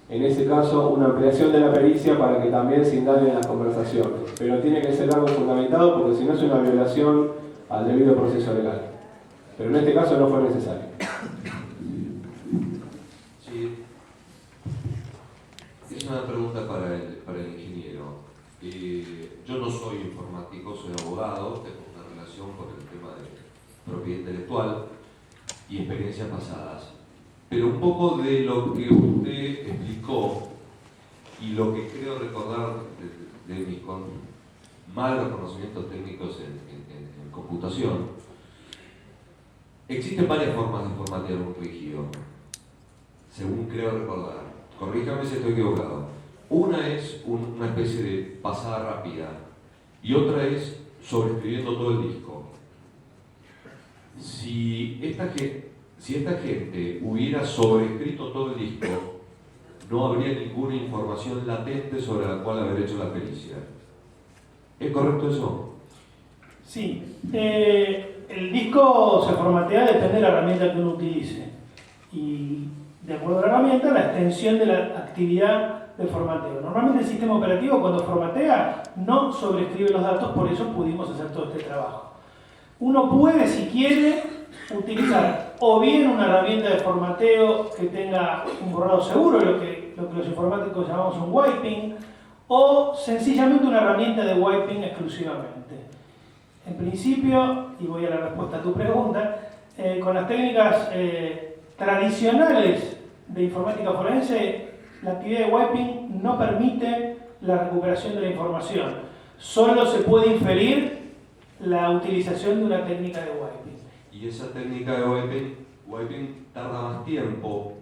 en ese caso, una ampliación de la pericia para que también se indaguen las conversaciones. Pero tiene que ser algo fundamentado porque si no es una violación al debido proceso legal. Pero en este caso no fue necesario. Sí. Es una pregunta para el ingeniero. Yo no soy informático, soy abogado, tengo una relación con el tema de propiedad intelectual y experiencias pasadas. Pero un poco de lo que usted explicó y lo que creo recordar de mis malos conocimientos técnicos en computación, existen varias formas de formatear un rígido, según creo recordar. Corríjame si estoy equivocado. Una es una especie de pasada rápida y otra es sobreescribiendo todo el disco. Si esta gente hubiera sobreescrito todo el disco, no habría ninguna información latente sobre la cual haber hecho la pericia. ¿Es correcto eso? Sí. El disco se formatea depende de la herramienta que uno utilice. Y de acuerdo a la herramienta, la extensión de la actividad de formateo. Normalmente el sistema operativo cuando formatea no sobreescribe los datos, por eso pudimos hacer todo este trabajo. Uno puede, si quiere, utilizar o bien una herramienta de formateo que tenga un borrado seguro, lo que los informáticos llamamos un wiping, o sencillamente una herramienta de wiping exclusivamente. En principio, y voy a la respuesta a tu pregunta, con las técnicas tradicionales de informática forense, la actividad de wiping no permite la recuperación de la información. Solo se puede inferir la utilización de una técnica de wiping. Y esa técnica de wiping tarda más tiempo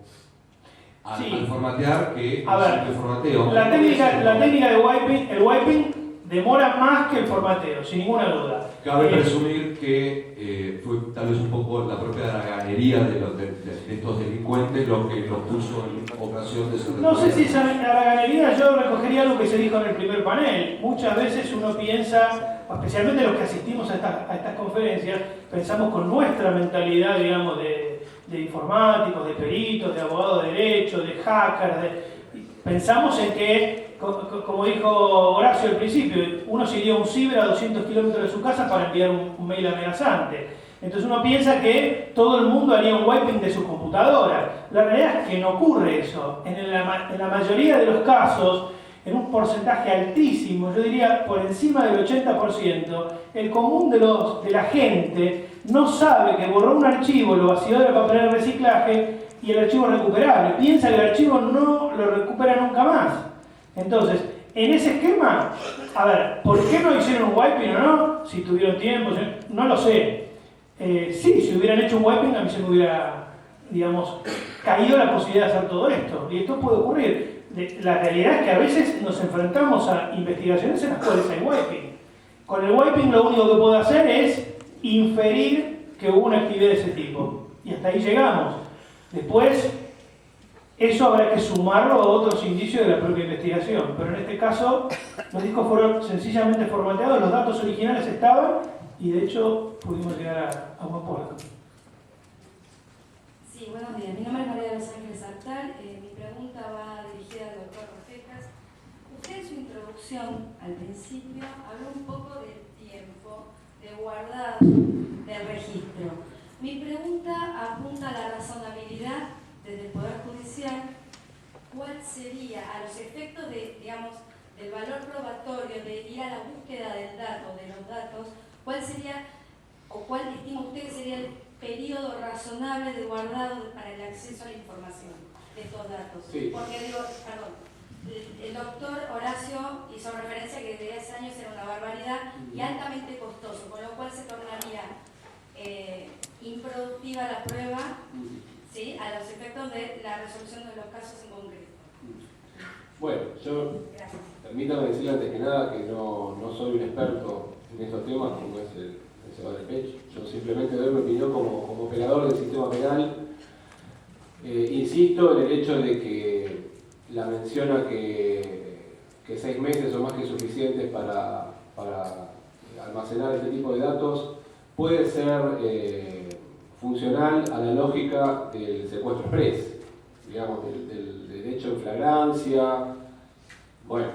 al formatear que el simple formateo. La técnica de wiping, el wiping demora más que el formateo, sin ninguna duda. Cabe presumir que fue tal vez un poco la propia haraganería de estos delincuentes lo que los puso en ocasión de ser. No sé si esa haraganería, yo recogería algo que se dijo en el primer panel. Muchas veces uno piensa, especialmente los que asistimos a estas conferencias, pensamos con nuestra mentalidad, digamos, de informáticos, de peritos, de abogados de derecho, de hackers, pensamos en que, como dijo Horacio al principio, uno se iría a un ciber a 200 kilómetros de su casa para enviar un mail amenazante. Entonces uno piensa que todo el mundo haría un wiping de sus computadoras. La realidad es que no ocurre eso. En la mayoría de los casos, en un porcentaje altísimo, yo diría por encima del 80%, el común de la gente no sabe que borró un archivo, lo vació de la papelera de reciclaje y el archivo es recuperable. Piensa que el archivo no lo recupera nunca más. Entonces, en ese esquema, a ver, ¿por qué no hicieron un wiping o no? Si tuvieron tiempo, no lo sé. Sí, si hubieran hecho un wiping, a mí se me hubiera, digamos, caído la posibilidad de hacer todo esto. Y esto puede ocurrir. La realidad es que a veces nos enfrentamos a investigaciones en las cuales hay wiping. Con el wiping lo único que puedo hacer es inferir que hubo una actividad de ese tipo. Y hasta ahí llegamos. Después, eso habrá que sumarlo a otros indicios de la propia investigación. Pero en este caso, los discos fueron sencillamente formateados, los datos originales estaban y de hecho pudimos llegar a buen puerto. Sí, buenos días. Mi nombre es María de Los Ángeles Artal. Mi pregunta va dirigida al doctor Rafecas. Usted en su introducción, al principio, habló un poco del tiempo de guardado del registro. Mi pregunta apunta a la razonabilidad desde el Poder Judicial. ¿Cuál sería, a los efectos de, digamos, del valor probatorio, de ir a la búsqueda del dato, de los datos, cuál sería, o cuál estima usted que sería el periodo razonable de guardado para el acceso a la información de estos datos? Sí. Porque digo, perdón, el doctor Horacio hizo referencia que de 10 años era una barbaridad y altamente costoso, con lo cual se tornaría improductiva la prueba, ¿sí?, a los efectos de la resolución de los casos en concreto. Bueno, yo permítame decirle antes que nada que no soy un experto en estos temas como es el Seba del Pech. Yo simplemente doy mi opinión como operador del sistema penal. Insisto en el hecho de que la menciona que 6 meses son más que suficientes para almacenar este tipo de datos puede ser funcional a la lógica del secuestro express, digamos, del derecho en flagrancia. Bueno,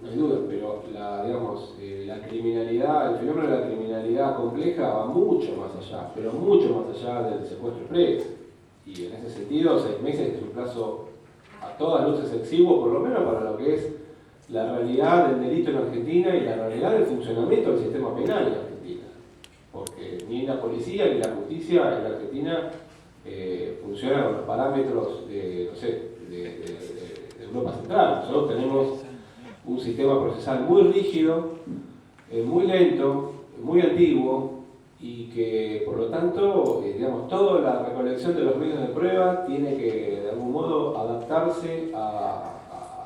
no hay duda, pero la criminalidad, el fenómeno de la criminalidad compleja va mucho más allá, pero mucho más allá del secuestro express. Y en ese sentido, 6 meses es un plazo a todas luces exiguo, por lo menos para lo que es la realidad del delito en Argentina y la realidad del funcionamiento del sistema penal en Argentina. Porque ni la policía ni la justicia en Argentina funcionan con los parámetros de Europa Central. Nosotros tenemos un sistema procesal muy rígido, muy lento, muy antiguo, y que por lo tanto, toda la recolección de los medios de prueba tiene que de algún modo adaptarse a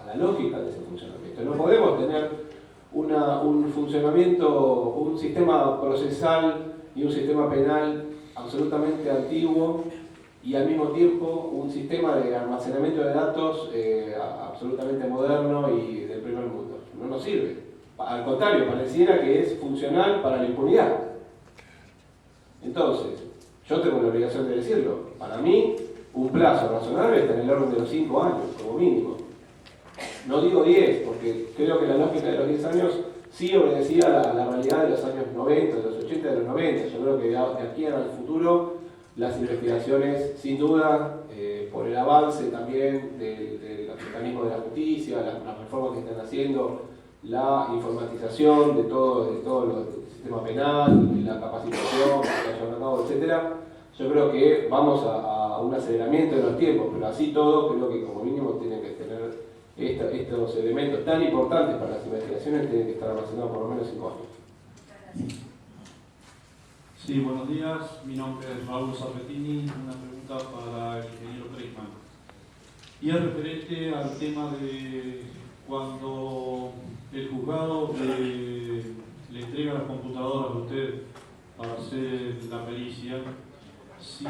la lógica de ese funcionamiento. No podemos tener un funcionamiento, un sistema procesal y un sistema penal absolutamente antiguo y al mismo tiempo un sistema de almacenamiento de datos absolutamente moderno y del primer mundo. No nos sirve. Al contrario, pareciera que es funcional para la impunidad. Entonces, yo tengo la obligación de decirlo. Para mí, un plazo razonable está en el orden de los 5 años, como mínimo. no digo 10, porque creo que la lógica de los 10 años sí obedecía a la realidad de los años 90, de los 80, de los 90. Yo creo que de aquí al futuro las investigaciones, sin duda, por el avance también del mecanismo de la justicia, las reformas que están haciendo, la informatización de todo el sistema penal, la capacitación, etc. Yo creo que vamos a un aceleramiento de los tiempos, pero así todo creo que como mínimo tienen que tener estos elementos tan importantes para las investigaciones, tienen que estar almacenados por lo menos 5 años. Sí, buenos días. Mi nombre es Raúl Sarretini. Una pregunta para el ingeniero Treisman. Y es referente al tema de cuando el juzgado le entrega las computadoras a usted para hacer la pericia, si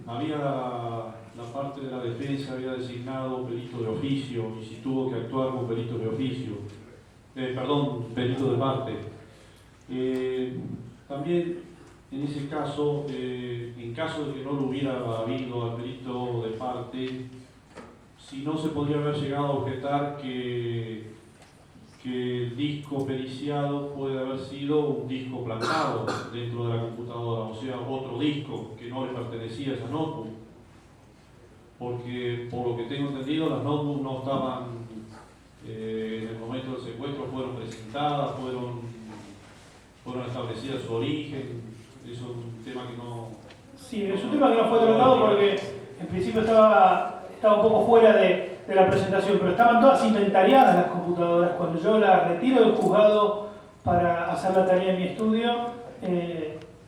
había la parte de la defensa había designado perito de oficio y si tuvo que actuar con perito de oficio, perito de parte. También en ese caso, en caso de que no lo hubiera habido al perito de parte, si no se podría haber llegado a objetar que el disco periciado puede haber sido un disco plantado dentro de la computadora, o sea, otro disco que no le pertenecía a esa notebook. Porque, por lo que tengo entendido, las notebooks no estaban, en el momento del secuestro, fueron presentadas, fueron establecidas su origen. Eso es un tema que no... Sí, es un tema que no fue tratado porque en principio estaba un poco fuera de la presentación, pero estaban todas inventariadas las computadoras. Cuando yo las retiro del juzgado para hacer la tarea de mi estudio,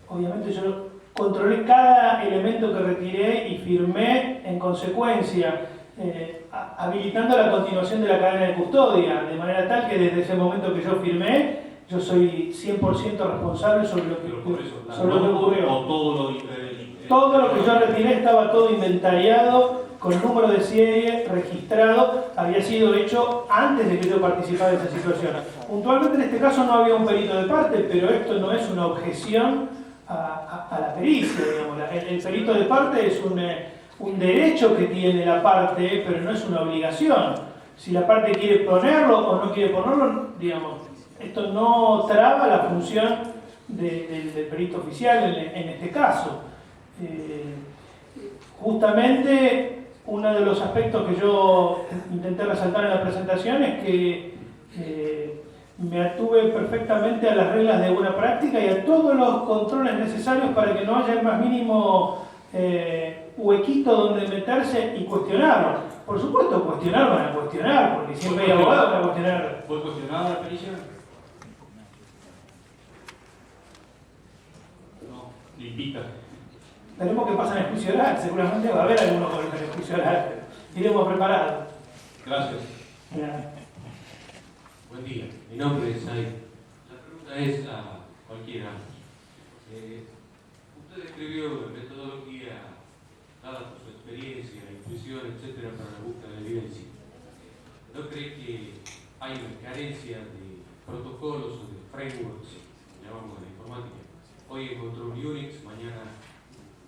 obviamente yo controlé cada elemento que retiré y firmé en consecuencia, habilitando la continuación de la cadena de custodia, de manera tal que desde ese momento que yo firmé, yo soy 100% responsable sobre lo que ocurrió. Todo lo que yo retiré estaba todo inventariado, con número de serie registrado, había sido hecho antes de que yo participara de esa situación. Puntualmente en este caso no había un perito de parte, pero esto no es una objeción a la pericia, digamos. El perito de parte es un derecho que tiene la parte, pero no es una obligación. Si la parte quiere ponerlo o no quiere ponerlo, digamos, esto no traba la función del perito oficial en este caso. Justamente uno de los aspectos que yo intenté resaltar en la presentación es que me atuve perfectamente a las reglas de buena práctica y a todos los controles necesarios para que no haya el más mínimo huequito donde meterse y cuestionarlo. Por supuesto, cuestionar van a cuestionar, porque siempre hay abogados para cuestionar. ¿Fue cuestionada la pericia? No, le invita. Tenemos que pasar en juicio oral, seguramente va a haber algunos que en juicio oral. Iremos preparados. Gracias. Buen día, mi nombre es Said. La pregunta es a cualquiera. Usted describió la metodología dada por su experiencia, intuición, etcétera, para la búsqueda de evidencia. ¿No cree que hay una carencia de protocolos o de frameworks, llamamos de la informática? Hoy encontró Unix, mañana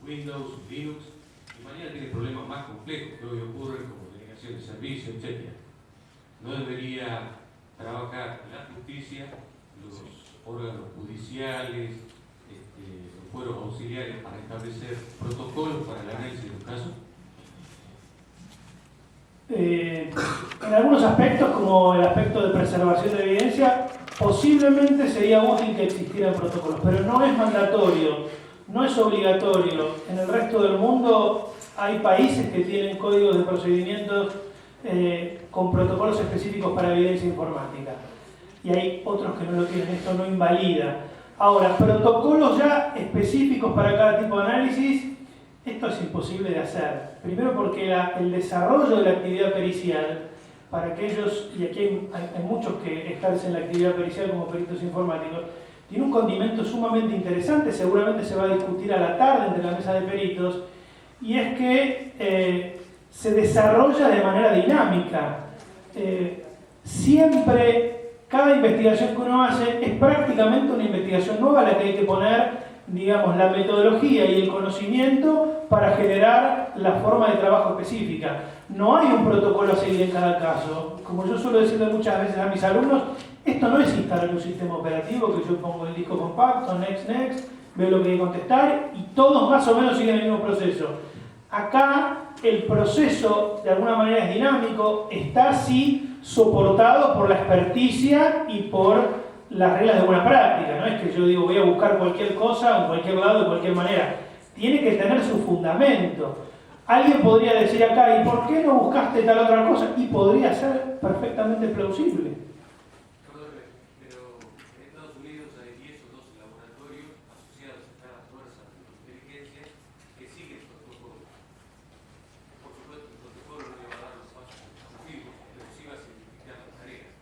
Windows, Linux, y mañana tiene problemas más complejos que hoy ocurren como denegación de servicio, etc. ¿No debería trabajar la justicia, los órganos judiciales, los fueros auxiliares para establecer protocolos para el análisis de los casos? En algunos aspectos, como el aspecto de preservación de evidencia, posiblemente sería útil que existieran protocolos, pero no es mandatorio. No es obligatorio. En el resto del mundo hay países que tienen códigos de procedimientos con protocolos específicos para evidencia informática. Y hay otros que no lo tienen. Esto no invalida. Ahora, protocolos ya específicos para cada tipo de análisis, esto es imposible de hacer. Primero porque el desarrollo de la actividad pericial, para aquellos, y aquí hay muchos que ejercen la actividad pericial como peritos informáticos, tiene un condimento sumamente interesante, seguramente se va a discutir a la tarde entre la mesa de peritos, y es que se desarrolla de manera dinámica. Siempre, cada investigación que uno hace es prácticamente una investigación nueva a la que hay que poner, digamos, la metodología y el conocimiento para generar la forma de trabajo específica. No hay un protocolo a seguir en cada caso. Como yo suelo decirle muchas veces a mis alumnos, esto no es instalar un sistema operativo que yo pongo el disco compacto, next, veo lo que hay que contestar y todos más o menos siguen el mismo proceso. Acá el proceso de alguna manera es dinámico, está sí soportado por la experticia y por las reglas de buena práctica. No es que yo digo voy a buscar cualquier cosa en cualquier lado de cualquier manera. Tiene que tener su fundamento. Alguien podría decir acá, ¿y por qué no buscaste tal otra cosa? Y podría ser perfectamente plausible. Pero en Estados Unidos hay 10 o 12 laboratorios asociados a cada fuerza de inteligencia que siguen protocolos. Por supuesto, el protocolo no le va a dar los pasos ejecutivos, pero sí va a simplificar las tareas.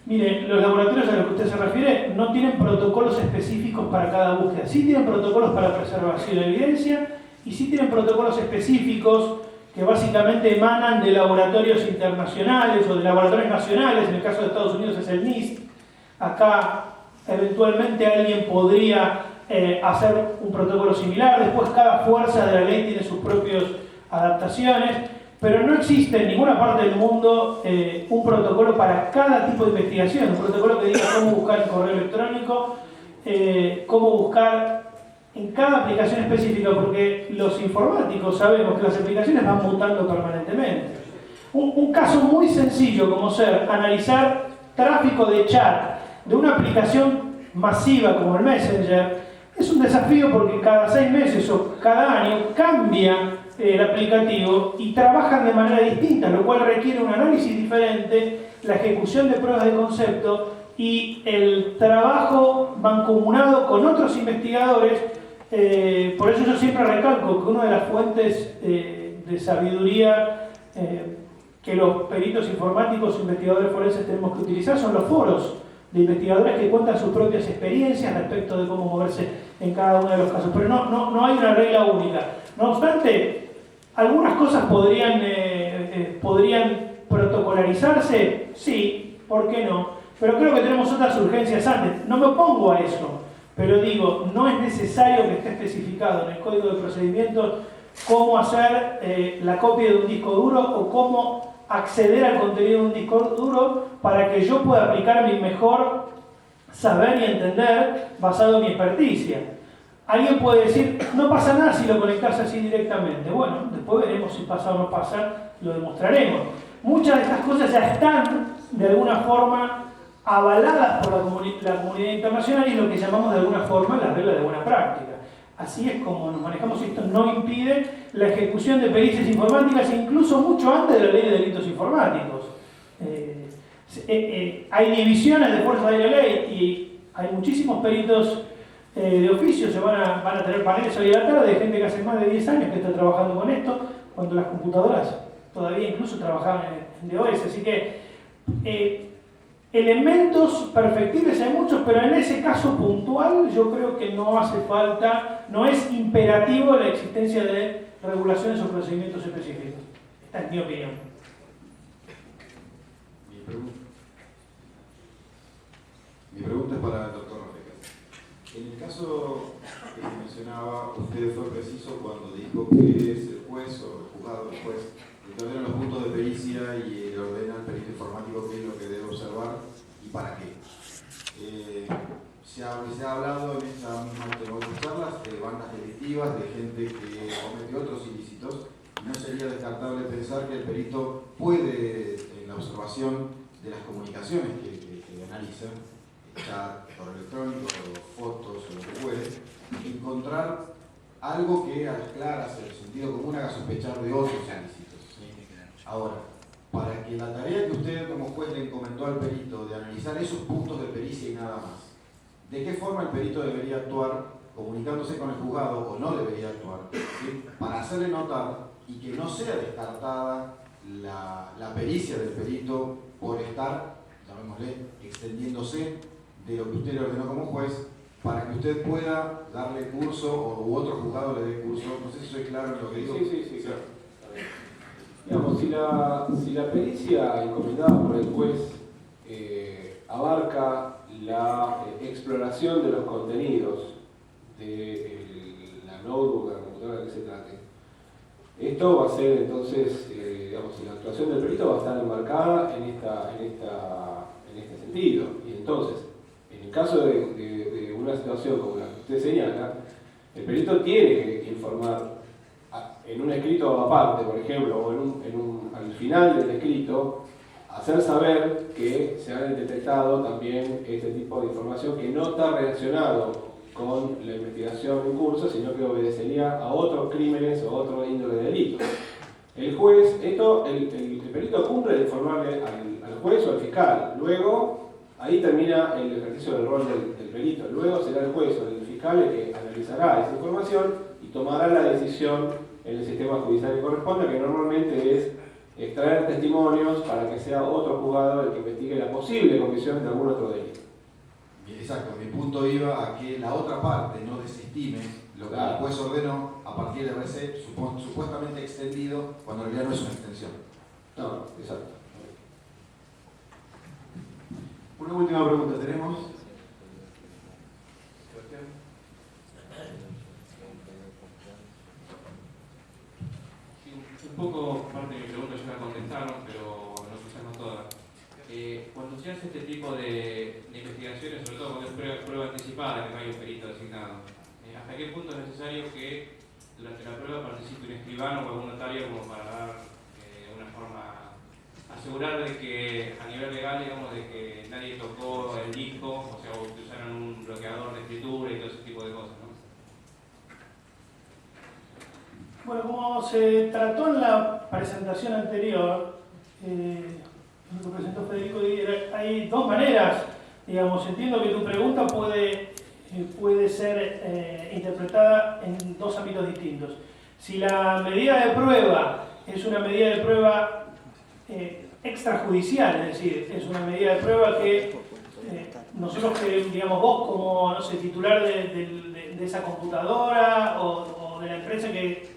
Miren, los laboratorios a los que usted se refiere no tienen protocolos específicos para cada búsqueda. Sí tienen protocolos para preservación de evidencia y sí tienen protocolos específicos que básicamente emanan de laboratorios internacionales o de laboratorios nacionales. En el caso de Estados Unidos es el NIST. Acá eventualmente alguien podría hacer un protocolo similar. Después cada fuerza de la ley tiene sus propias adaptaciones. Pero no existe en ninguna parte del mundo un protocolo para cada tipo de investigación, un protocolo que diga cómo buscar en correo electrónico, cómo buscar en cada aplicación específica, porque los informáticos sabemos que las aplicaciones van mutando permanentemente. Un caso muy sencillo como ser analizar tráfico de chat de una aplicación masiva como el Messenger es un desafío porque cada 6 meses o cada año cambia el aplicativo y trabajan de manera distinta, lo cual requiere un análisis diferente, la ejecución de pruebas de concepto y el trabajo mancomunado con otros investigadores. Por eso yo siempre recalco que una de las fuentes de sabiduría que los peritos informáticos e investigadores forenses tenemos que utilizar son los foros de investigadores que cuentan sus propias experiencias respecto de cómo moverse en cada uno de los casos. Pero no hay una regla única. No obstante, algunas cosas podrían protocolarizarse, sí, ¿por qué no? Pero creo que tenemos otras urgencias antes. No me opongo a eso, pero digo, no es necesario que esté especificado en el código de procedimientos cómo hacer la copia de un disco duro o cómo acceder al contenido de un disco duro para que yo pueda aplicar mi mejor saber y entender basado en mi experticia. Alguien puede decir, no pasa nada si lo conectas así directamente. Bueno, después veremos si pasa o no pasa, lo demostraremos. Muchas de estas cosas ya están, de alguna forma, avaladas por la comunidad internacional y es lo que llamamos de alguna forma la regla de buena práctica. Así es como nos manejamos. Esto no impide la ejecución de pericias informáticas, incluso mucho antes de la ley de delitos informáticos. Hay divisiones de fuerzas de la ley y hay muchísimos peritos de oficio. Se van a tener paneles hoy a la tarde de gente que hace más de 10 años que está trabajando con esto, cuando las computadoras todavía incluso trabajaban en DOS. Así que elementos perfectibles hay muchos, pero en ese caso puntual yo creo que no hace falta, no es imperativo la existencia de regulaciones o procedimientos específicos. Esta es mi opinión. Mi pregunta es para el doctor Rafecas. En el caso que mencionaba, usted fue preciso cuando dijo que es el juez o el juzgado, el juez, el que ordena los puntos de pericia y le ordena al perito informático qué es lo que debe observar y para qué. Se ha hablado en esta misma charlas de bandas delictivas, de gente que comete otros ilícitos. No sería descartable pensar que el perito puede, en la observación de las comunicaciones que analiza, chat, correo electrónico, fotos o lo que puede, encontrar algo que a las claras, en el sentido común, haga sospechar de otros ilícitos. Ahora, para que la tarea que usted como juez le encomendó al perito de analizar esos puntos de pericia y nada más, ¿de qué forma el perito debería actuar comunicándose con el juzgado o no debería actuar? ¿Sí? Para hacerle notar y que no sea descartada la pericia del perito por estar, llamémosle, extendiéndose de lo que usted le ordenó como juez, para que usted pueda darle curso u otro juzgado le dé curso. No sé si soy claro en lo que digo. Sí, claro. Digamos, si la pericia encomendada por el juez abarca la exploración de los contenidos de la notebook, la computadora que se trate, esto va a ser entonces digamos, la actuación del perito va a estar enmarcada en este sentido. Y entonces, en el caso de una situación como la que usted señala, el perito tiene que informar en un escrito aparte, por ejemplo, o al final del escrito, hacer saber que se han detectado también este tipo de información que no está relacionado con la investigación en curso, sino que obedecería a otros crímenes o otro índole de delitos. El juez, el perito cumple de informarle al juez o al fiscal. Luego, ahí termina el ejercicio del rol del perito. Luego será el juez o el fiscal el que analizará esa información y tomará la decisión en el sistema judicial que corresponde, que normalmente es extraer testimonios para que sea otro juzgado el que investigue la posible comisión de algún otro delito. Exacto, mi punto iba a que la otra parte no desestime lo que el juez ordenó a partir de haberse supuestamente extendido cuando en realidad no es una extensión. No, exacto. Una última pregunta tenemos. Un poco parte de mi pregunta ya la contestaron, pero no quizás no todas. Cuando se hace este tipo de investigaciones, sobre todo cuando es prueba anticipada, que no hay un perito designado, ¿hasta qué punto es necesario que durante la prueba participe un escribano o algún notario como para dar una forma, asegurar de que a nivel legal, digamos, de que nadie tocó el disco, o sea, o que usaron un bloqueador de escritura y todo ese tipo de cosas, ¿no? Bueno, como se trató en la presentación anterior, lo que presentó Federico, hay dos maneras, digamos, entiendo que tu pregunta puede ser interpretada en dos ámbitos distintos. Si la medida de prueba es una medida de prueba extrajudicial, es decir, es una medida de prueba que nosotros, digamos, vos como, no sé, titular de esa computadora o de la empresa que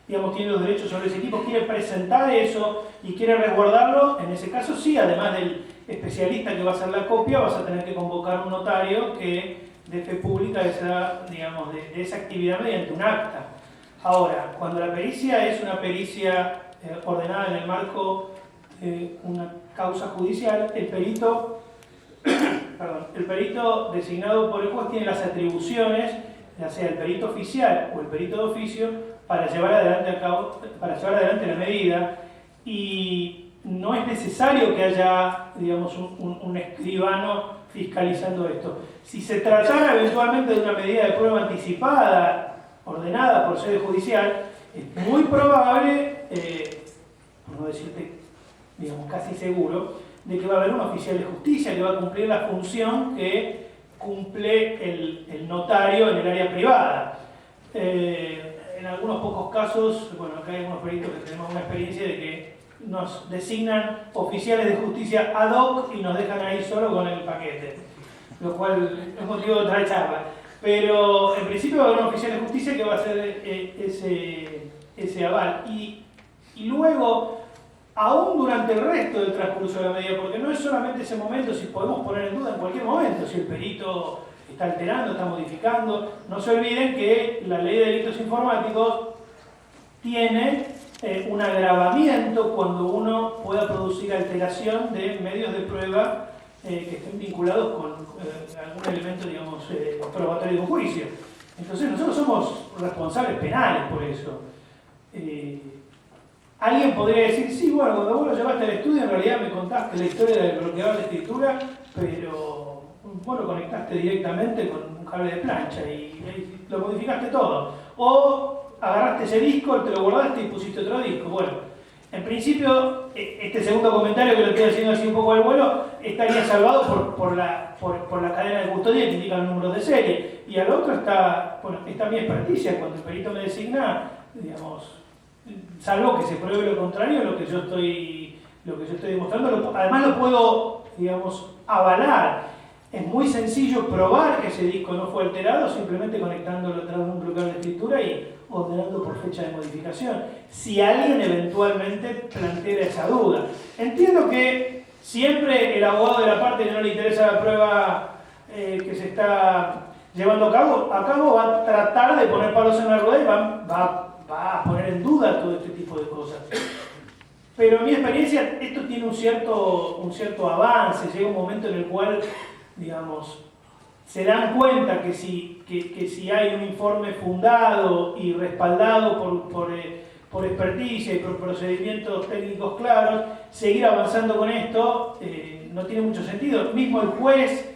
digamos, tiene los derechos sobre ese equipo, quiere presentar eso y quiere resguardarlo, en ese caso sí, además del especialista que va a hacer la copia, vas a tener que convocar un notario que dé fe pública de esa actividad mediante un acta. Ahora, cuando la pericia es una pericia ordenada en el marco de una causa judicial, el perito designado por el juez tiene las atribuciones, ya sea el perito oficial o el perito de oficio, para llevar adelante la medida, y no es necesario que haya, digamos, un escribano fiscalizando esto. Si se tratara eventualmente de una medida de prueba anticipada, ordenada por sede judicial, es muy probable, por no decirte, digamos, casi seguro, de que va a haber un oficial de justicia que va a cumplir la función que cumple el notario en el área privada. En algunos pocos casos, bueno, acá hay algunos peritos que tenemos una experiencia de que nos designan oficiales de justicia ad hoc y nos dejan ahí solo con el paquete, lo cual es motivo de otra charla. Pero en principio va a haber un oficial de justicia que va a hacer ese aval. Y luego, aún durante el resto del transcurso de la medida, porque no es solamente ese momento, si podemos poner en duda en cualquier momento, si el perito está alterando, está modificando. No se olviden que la ley de delitos informáticos tiene un agravamiento cuando uno pueda producir alteración de medios de prueba que estén vinculados con algún elemento, digamos, probatorio de un juicio. Entonces nosotros somos responsables penales por eso. Alguien podría decir, sí, bueno, cuando vos lo llevaste al estudio en realidad me contaste la historia del bloqueador de escritura, pero vos lo conectaste directamente con un cable de plancha y lo modificaste todo. O agarraste ese disco, te lo guardaste y pusiste otro disco. Bueno, en principio, este segundo comentario que lo estoy haciendo así un poco al vuelo, estaría salvado por la cadena de custodia que indica los números de serie. Y al otro está mi experticia. Cuando el perito me designa, digamos, salvo que se pruebe lo contrario, lo que yo estoy demostrando, además lo puedo, digamos, avalar. Es muy sencillo probar que ese disco no fue alterado simplemente conectándolo a través de un bloqueador de escritura y ordenando por fecha de modificación, si alguien eventualmente plantea esa duda. Entiendo que siempre el abogado de la parte que no le interesa la prueba que se está llevando a cabo va a tratar de poner palos en la rueda y va a poner en duda todo este tipo de cosas. pero en mi experiencia esto tiene un cierto avance, llega un momento en el cual, digamos, se dan cuenta que si hay un informe fundado y respaldado por experticia y por procedimientos técnicos claros, seguir avanzando con esto no tiene mucho sentido. Mismo el juez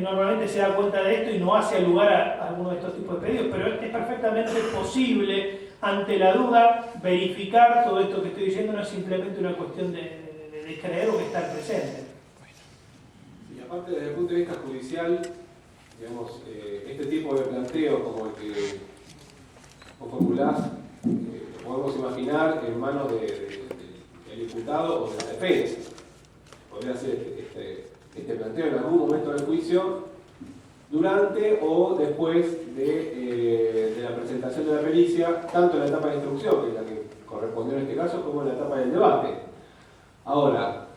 normalmente se da cuenta de esto y no hace lugar a alguno de estos tipos de pedidos, pero es perfectamente posible, ante la duda, verificar todo esto que estoy diciendo. No es simplemente una cuestión de creer o de estar presente. Y aparte, desde el punto de vista judicial, digamos, este tipo de planteo como el que vos formulás, lo podemos imaginar en manos del imputado o de la defensa. Podría ser este planteo en algún momento del juicio, durante o después de la presentación de la pericia, tanto en la etapa de instrucción, que es la que correspondió en este caso, como en la etapa del debate. Ahora,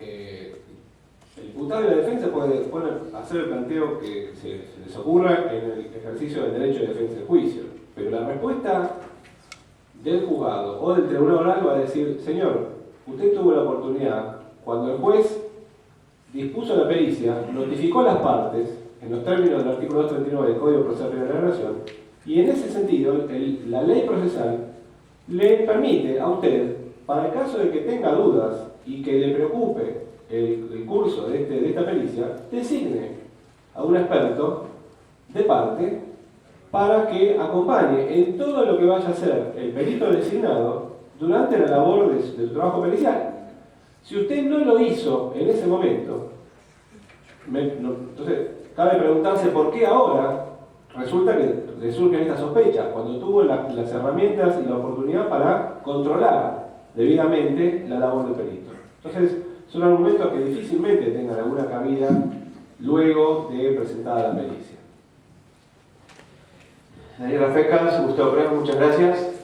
el imputado y la defensa pueden hacer el planteo que se les ocurra en el ejercicio del derecho de defensa del juicio, pero la respuesta del juzgado o del tribunal oral va a decir: señor, usted tuvo la oportunidad, cuando el juez dispuso la pericia, notificó a las partes en los términos del artículo 239 del Código Procesal Penal de la Nación, y en ese sentido la ley procesal le permite a usted, para el caso de que tenga dudas y que le preocupe el curso de esta pericia, designe a un experto de parte para que acompañe en todo lo que vaya a hacer el perito designado durante la labor de su trabajo pericial. Si usted no lo hizo en ese momento, entonces cabe preguntarse por qué ahora resulta que le surgen estas sospechas, cuando tuvo las herramientas y la oportunidad para controlar debidamente la labor del perito. Entonces, son argumentos que difícilmente tengan alguna cabida luego de presentada la pericia. Daniel Rafecas, Gustavo Pérez, muchas gracias.